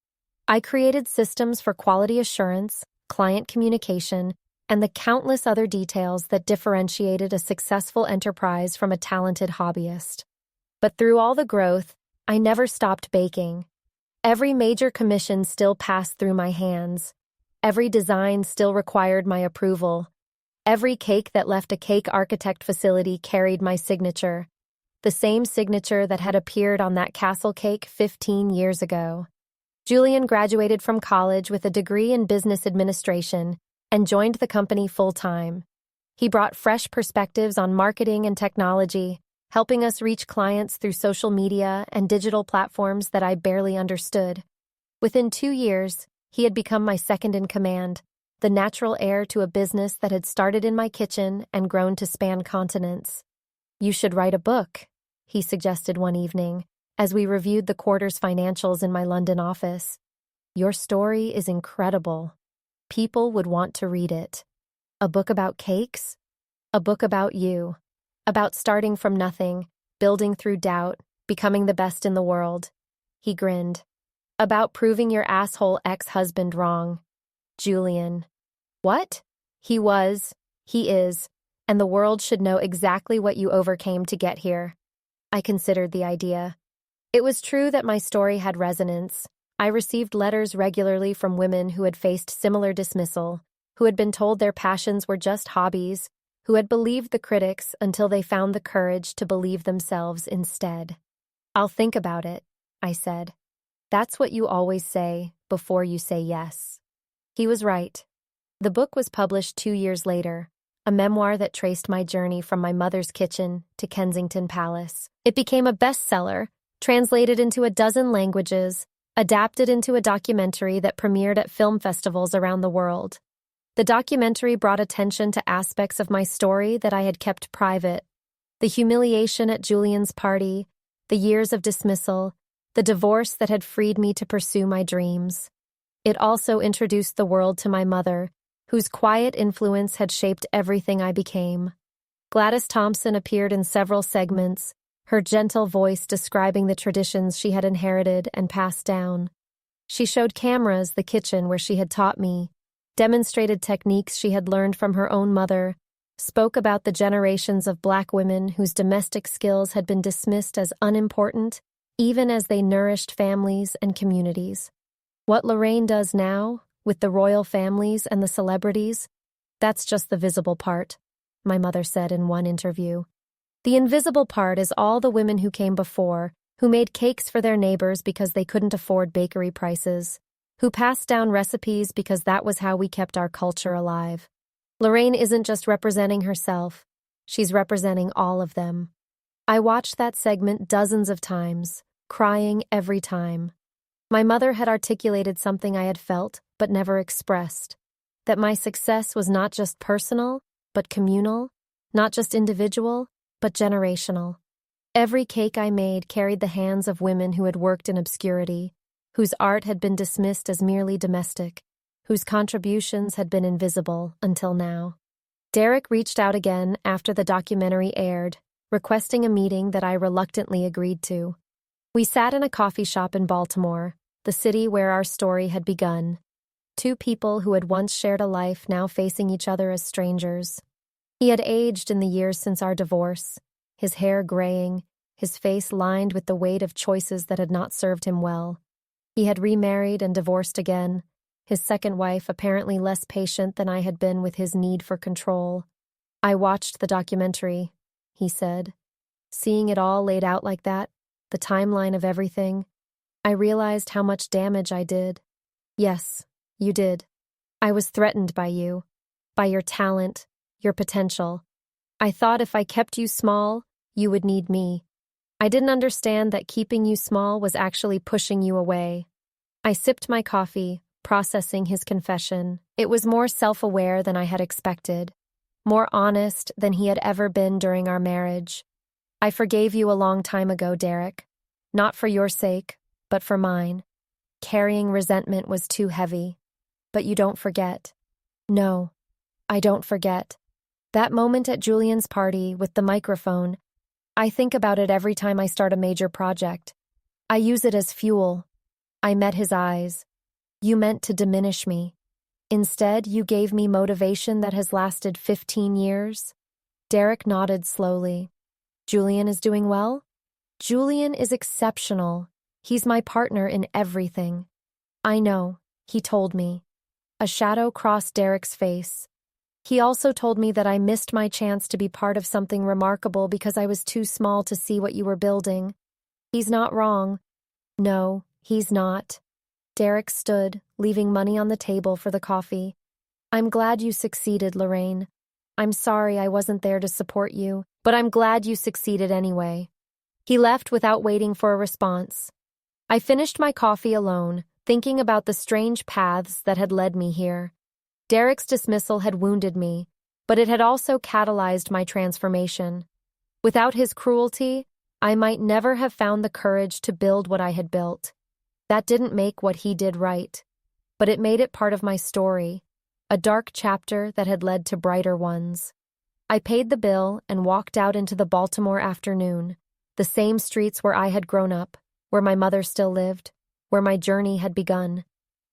I created systems for quality assurance, client communication, and the countless other details that differentiated a successful enterprise from a talented hobbyist. But through all the growth, I never stopped baking. Every major commission still passed through my hands. Every design still required my approval. Every cake that left a cake architect facility carried my signature, the same signature that had appeared on that castle cake 15 years ago. Julian graduated from college with a degree in business administration and joined the company full-time. He brought fresh perspectives on marketing and technology, helping us reach clients through social media and digital platforms that I barely understood. Within 2 years, he had become my second in command, the natural heir to a business that had started in my kitchen and grown to span continents. "You should write a book," he suggested one evening, as we reviewed the quarter's financials in my London office. "Your story is incredible. People would want to read it. A book about cakes? A book about you. About starting from nothing, building through doubt, becoming the best in the world." He grinned. "About proving your asshole ex-husband wrong." Julian. "What?" He is, and the world should know exactly what you overcame to get here." I considered the idea. It was true that my story had resonance. I received letters regularly from women who had faced similar dismissal, who had been told their passions were just hobbies, who had believed the critics until they found the courage to believe themselves instead. "I'll think about it," I said. "That's what you always say before you say yes." He was right. The book was published 2 years later, a memoir that traced my journey from my mother's kitchen to Kensington Palace. It became a bestseller, translated into a dozen languages, adapted into a documentary that premiered at film festivals around the world. The documentary brought attention to aspects of my story that I had kept private: the humiliation at Julian's party, the years of dismissal, the divorce that had freed me to pursue my dreams. It also introduced the world to my mother, whose quiet influence had shaped everything I became. Gladys Thompson appeared in several segments, her gentle voice describing the traditions she had inherited and passed down. She showed cameras the kitchen where she had taught me, demonstrated techniques she had learned from her own mother, spoke about the generations of Black women whose domestic skills had been dismissed as unimportant, even as they nourished families and communities. What Lorraine does now, with the royal families and the celebrities, that's just the visible part, my mother said in one interview. The invisible part is all the women who came before, who made cakes for their neighbors because they couldn't afford bakery prices, who passed down recipes because that was how we kept our culture alive. Lorraine isn't just representing herself, she's representing all of them. I watched that segment dozens of times, crying every time. My mother had articulated something I had felt but never expressed, that my success was not just personal, but communal, not just individual, but generational. Every cake I made carried the hands of women who had worked in obscurity, whose art had been dismissed as merely domestic, whose contributions had been invisible until now. Derek reached out again after the documentary aired, requesting a meeting that I reluctantly agreed to. We sat in a coffee shop in Baltimore, the city where our story had begun. Two people who had once shared a life now facing each other as strangers. He had aged in the years since our divorce, his hair graying, his face lined with the weight of choices that had not served him well. He had remarried and divorced again, his second wife apparently less patient than I had been with his need for control. I watched the documentary, he said. Seeing it all laid out like that, the timeline of everything, I realized how much damage I did. Yes, you did. I was threatened by you, by your talent, your potential. I thought if I kept you small, you would need me. I didn't understand that keeping you small was actually pushing you away. I sipped my coffee, processing his confession. It was more self-aware than I had expected, more honest than he had ever been during our marriage. I forgave you a long time ago, Derek. Not for your sake, but for mine. Carrying resentment was too heavy. But you don't forget. No, I don't forget. That moment at Julian's party with the microphone, I think about it every time I start a major project. I use it as fuel. I met his eyes. You meant to diminish me. Instead, you gave me motivation that has lasted 15 years. Derek nodded slowly. Julian is doing well? Julian is exceptional. He's my partner in everything. I know, he told me. A shadow crossed Derek's face. He also told me that I missed my chance to be part of something remarkable because I was too small to see what you were building. He's not wrong. No, he's not. Derek stood, leaving money on the table for the coffee. I'm glad you succeeded, Lorraine. I'm sorry I wasn't there to support you, but I'm glad you succeeded anyway. He left without waiting for a response. I finished my coffee alone, thinking about the strange paths that had led me here. Derek's dismissal had wounded me, but it had also catalyzed my transformation. Without his cruelty, I might never have found the courage to build what I had built. That didn't make what he did right, but it made it part of my story, a dark chapter that had led to brighter ones. I paid the bill and walked out into the Baltimore afternoon, the same streets where I had grown up, where my mother still lived, where my journey had begun.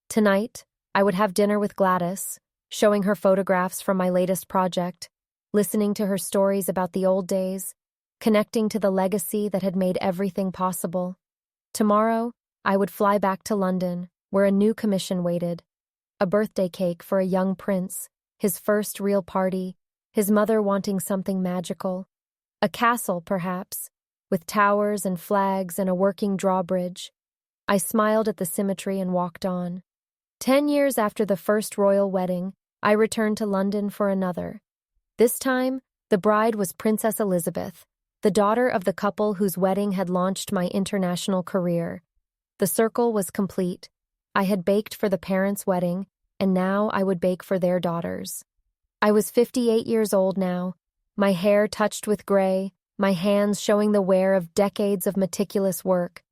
Tonight, I would have dinner with Gladys, showing her photographs from my latest project, listening to her stories about the old days, connecting to the legacy that had made everything possible. Tomorrow, I would fly back to London, where a new commission waited. A birthday cake for a young prince, his first real party, his mother wanting something magical. A castle, perhaps, with towers and flags and a working drawbridge. I smiled at the symmetry and walked on. 10 years after the first royal wedding, I returned to London for another. This time, the bride was Princess Elizabeth, the daughter of the couple whose wedding had launched my international career. The circle was complete. I had baked for the parents' wedding, and now I would bake for their daughters. I was 58 years old now, my hair touched with gray, my hands showing the wear of decades of meticulous work.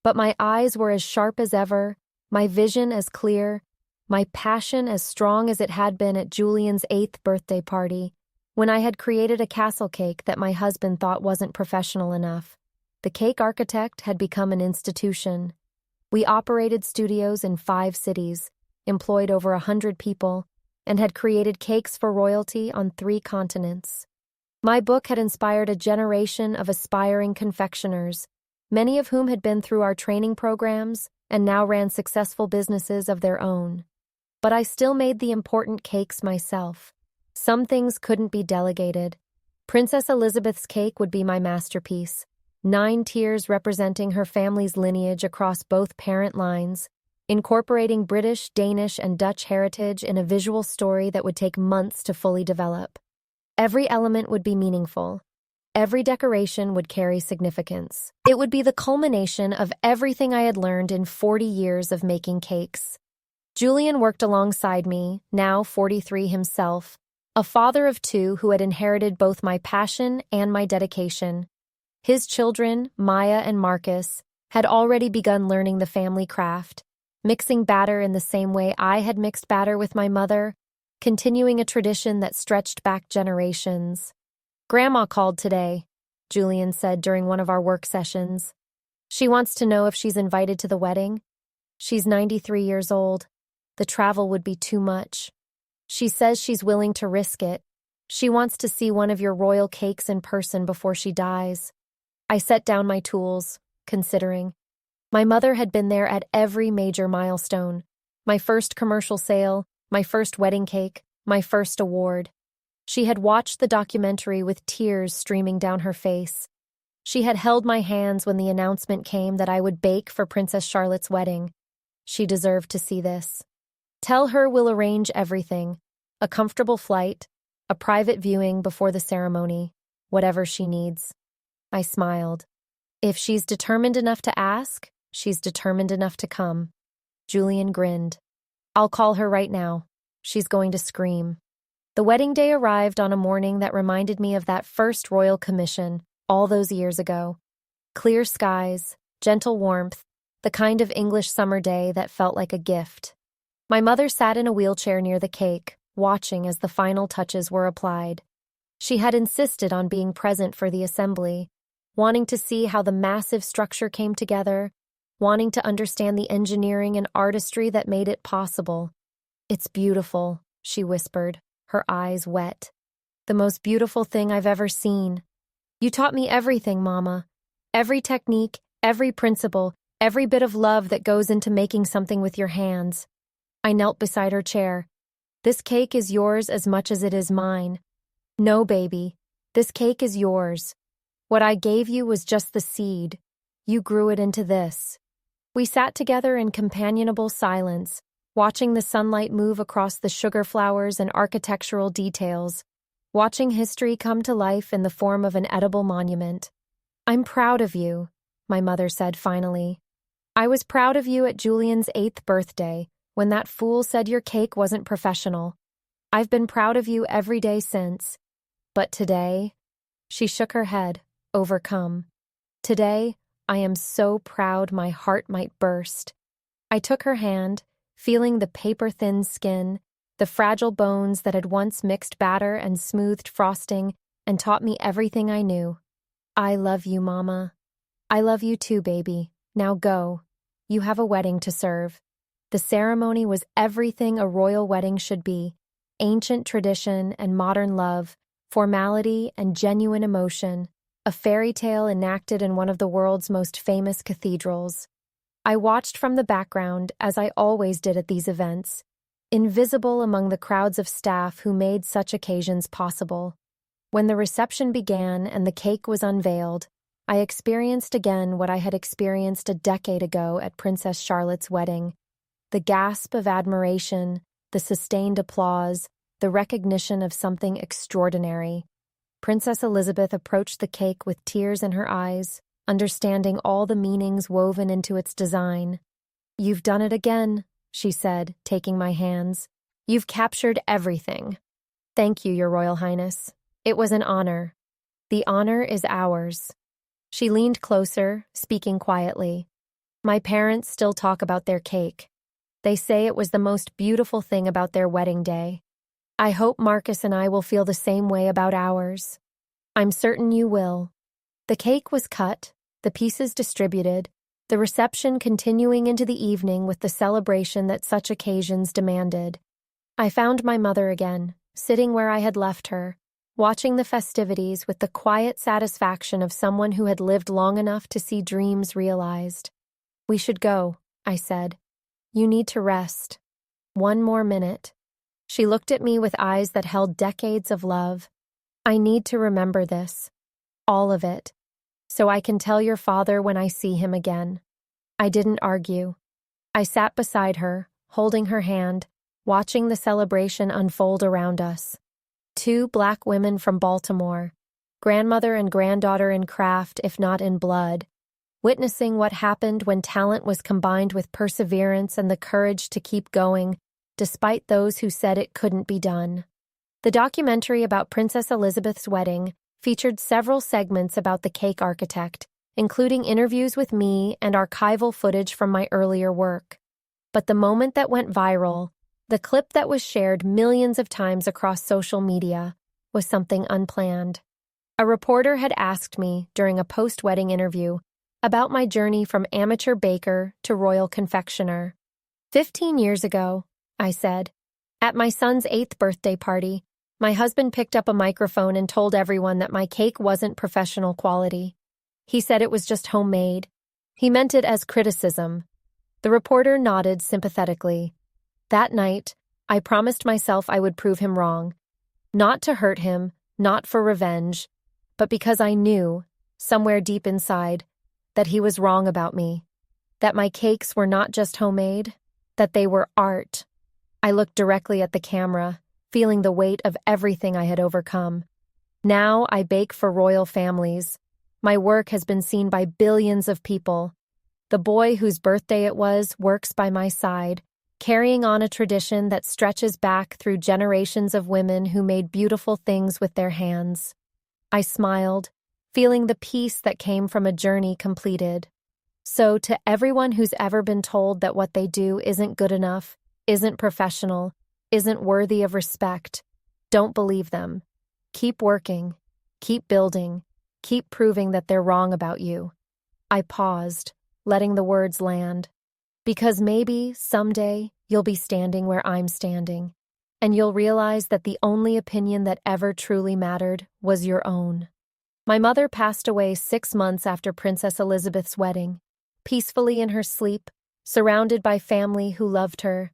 But my eyes were as sharp as ever, my vision as clear, my passion as strong as it had been at Julian's 8th birthday party, when I had created a castle cake that my husband thought wasn't professional enough. The cake architect had become an institution. We operated studios in 5 cities, employed over 100 people, and had created cakes for royalty on 3 continents. My book had inspired a generation of aspiring confectioners, many of whom had been through our training programs and now ran successful businesses of their own. But I still made the important cakes myself. Some things couldn't be delegated. Princess Elizabeth's cake would be my masterpiece, 9 tiers representing her family's lineage across both parent lines, incorporating British, Danish, and Dutch heritage in a visual story that would take months to fully develop. Every element would be meaningful. Every decoration would carry significance. It would be the culmination of everything I had learned in 40 years of making cakes. Julian worked alongside me, now 43 himself, a father of 2 who had inherited both my passion and my dedication. His children, Maya and Marcus, had already begun learning the family craft, mixing batter in the same way I had mixed batter with my mother, continuing a tradition that stretched back generations. "Grandma called today," Julian said during one of our work sessions. "She wants to know if she's invited to the wedding. She's 93 years old. The travel would be too much. She says she's willing to risk it. She wants to see one of your royal cakes in person before she dies." I set down my tools, considering. My mother had been there at every major milestone. My first commercial sale, my first wedding cake, my first award. She had watched the documentary with tears streaming down her face. She had held my hands when the announcement came that I would bake for Princess Charlotte's wedding. She deserved to see this. "Tell her we'll arrange everything. A comfortable flight, a private viewing before the ceremony, whatever she needs." I smiled. If she's determined enough to ask, she's determined enough to come. Julian grinned. "I'll call her right now. She's going to scream." The wedding day arrived on a morning that reminded me of that first royal commission, all those years ago. Clear skies, gentle warmth, the kind of English summer day that felt like a gift. My mother sat in a wheelchair near the cake, watching as the final touches were applied. She had insisted on being present for the assembly, wanting to see how the massive structure came together, wanting to understand the engineering and artistry that made it possible. "It's beautiful," she whispered, her eyes wet. "The most beautiful thing I've ever seen. You taught me everything, Mama. Every technique, every principle, every bit of love that goes into making something with your hands." I knelt beside her chair. "This cake is yours as much as it is mine." "No, baby. This cake is yours. What I gave you was just the seed. You grew it into this." We sat together in companionable silence, watching the sunlight move across the sugar flowers and architectural details, watching history come to life in the form of an edible monument. "I'm proud of you," my mother said finally. "I was proud of you at Julian's 8th birthday, when that fool said your cake wasn't professional. I've been proud of you every day since. But today," she shook her head, overcome. "Today, I am so proud my heart might burst." I took her hand, feeling the paper-thin skin, the fragile bones that had once mixed batter and smoothed frosting and taught me everything I knew. "I love you, Mama." "I love you too, baby. Now go. You have a wedding to serve." The ceremony was everything a royal wedding should be: ancient tradition and modern love, formality and genuine emotion, a fairy tale enacted in one of the world's most famous cathedrals. I watched from the background, as I always did at these events, invisible among the crowds of staff who made such occasions possible. When the reception began and the cake was unveiled, I experienced again what I had experienced a decade ago at Princess Charlotte's wedding: the gasp of admiration, the sustained applause, the recognition of something extraordinary. Princess Elizabeth approached the cake with tears in her eyes, understanding all the meanings woven into its design. "You've done it again," she said, taking my hands. "You've captured everything." "Thank you, Your Royal Highness. It was an honor." "The honor is ours." She leaned closer, speaking quietly. "My parents still talk about their cake. They say it was the most beautiful thing about their wedding day. I hope Marcus and I will feel the same way about ours." "I'm certain you will." The cake was cut, the pieces distributed, the reception continuing into the evening with the celebration that such occasions demanded. I found my mother again, sitting where I had left her, watching the festivities with the quiet satisfaction of someone who had lived long enough to see dreams realized. "We should go," I said. "You need to rest. One more minute." She looked at me with eyes that held decades of love. "I need to remember this. All of it. So I can tell your father when I see him again." I didn't argue. I sat beside her, holding her hand, watching the celebration unfold around us. Two Black women from Baltimore, grandmother and granddaughter in craft, if not in blood, witnessing what happened when talent was combined with perseverance and the courage to keep going, despite those who said it couldn't be done. The documentary about Princess Elizabeth's wedding featured several segments about the cake architect, including interviews with me and archival footage from my earlier work. But the moment that went viral, the clip that was shared millions of times across social media, was something unplanned. A reporter had asked me during a post-wedding interview about my journey from amateur baker to royal confectioner. 15 years ago, I said, at my son's 8th birthday party, my husband picked up a microphone and told everyone that my cake wasn't professional quality. He said it was just homemade. He meant it as criticism. The reporter nodded sympathetically. That night, I promised myself I would prove him wrong. Not to hurt him, not for revenge, but because I knew, somewhere deep inside, that he was wrong about me. That my cakes were not just homemade, that they were art. I looked directly at the camera, feeling the weight of everything I had overcome. Now I bake for royal families. My work has been seen by billions of people. The boy whose birthday it was works by my side, carrying on a tradition that stretches back through generations of women who made beautiful things with their hands. I smiled, feeling the peace that came from a journey completed. So, to everyone who's ever been told that what they do isn't good enough, isn't professional, isn't worthy of respect, don't believe them. Keep working, keep building, keep proving that they're wrong about you. I paused, letting the words land. Because maybe, someday, you'll be standing where I'm standing, and you'll realize that the only opinion that ever truly mattered was your own. My mother passed away 6 months after Princess Elizabeth's wedding, peacefully in her sleep, surrounded by family who loved her.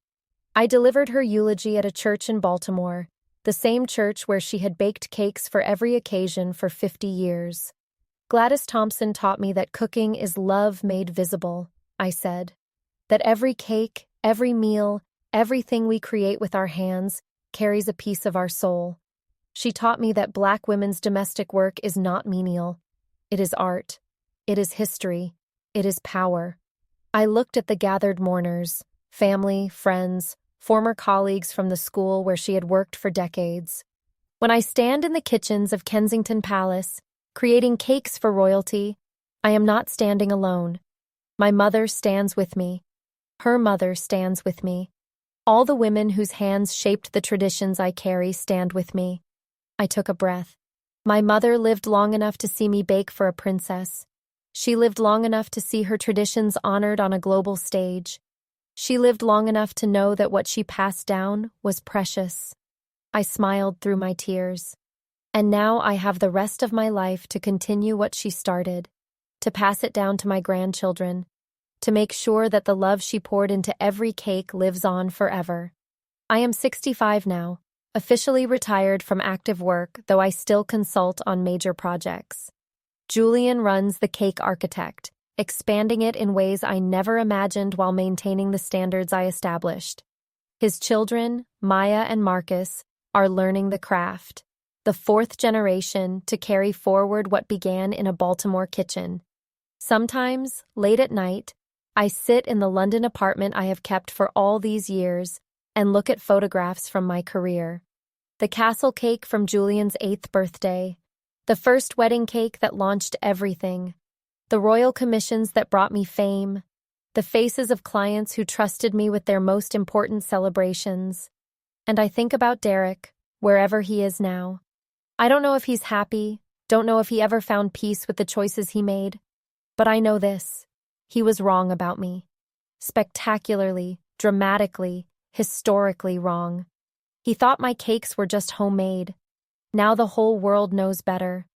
I delivered her eulogy at a church in Baltimore, the same church where she had baked cakes for every occasion for 50 years. Gladys Thompson taught me that cooking is love made visible, I said. That every cake, every meal, everything we create with our hands carries a piece of our soul. She taught me that Black women's domestic work is not menial. It is art. It is history. It is power. I looked at the gathered mourners, family, friends, former colleagues from the school where she had worked for decades. When I stand in the kitchens of Kensington Palace, creating cakes for royalty, I am not standing alone. My mother stands with me. Her mother stands with me. All the women whose hands shaped the traditions I carry stand with me. I took a breath. My mother lived long enough to see me bake for a princess. She lived long enough to see her traditions honored on a global stage. She lived long enough to know that what she passed down was precious. I smiled through my tears. And now I have the rest of my life to continue what she started, to pass it down to my grandchildren, to make sure that the love she poured into every cake lives on forever. I am 65 now, officially retired from active work, though I still consult on major projects. Julian runs The Cake Architect, expanding it in ways I never imagined while maintaining the standards I established. His children, Maya and Marcus, are learning the craft, the 4th generation to carry forward what began in a Baltimore kitchen. Sometimes, late at night, I sit in the London apartment I have kept for all these years and look at photographs from my career. The castle cake from Julian's 8th birthday, the first wedding cake that launched everything, the royal commissions that brought me fame, the faces of clients who trusted me with their most important celebrations. And I think about Derek, wherever he is now. I don't know if he's happy, don't know if he ever found peace with the choices he made, but I know this. He was wrong about me. Spectacularly, dramatically, historically wrong. He thought my cakes were just homemade. Now the whole world knows better.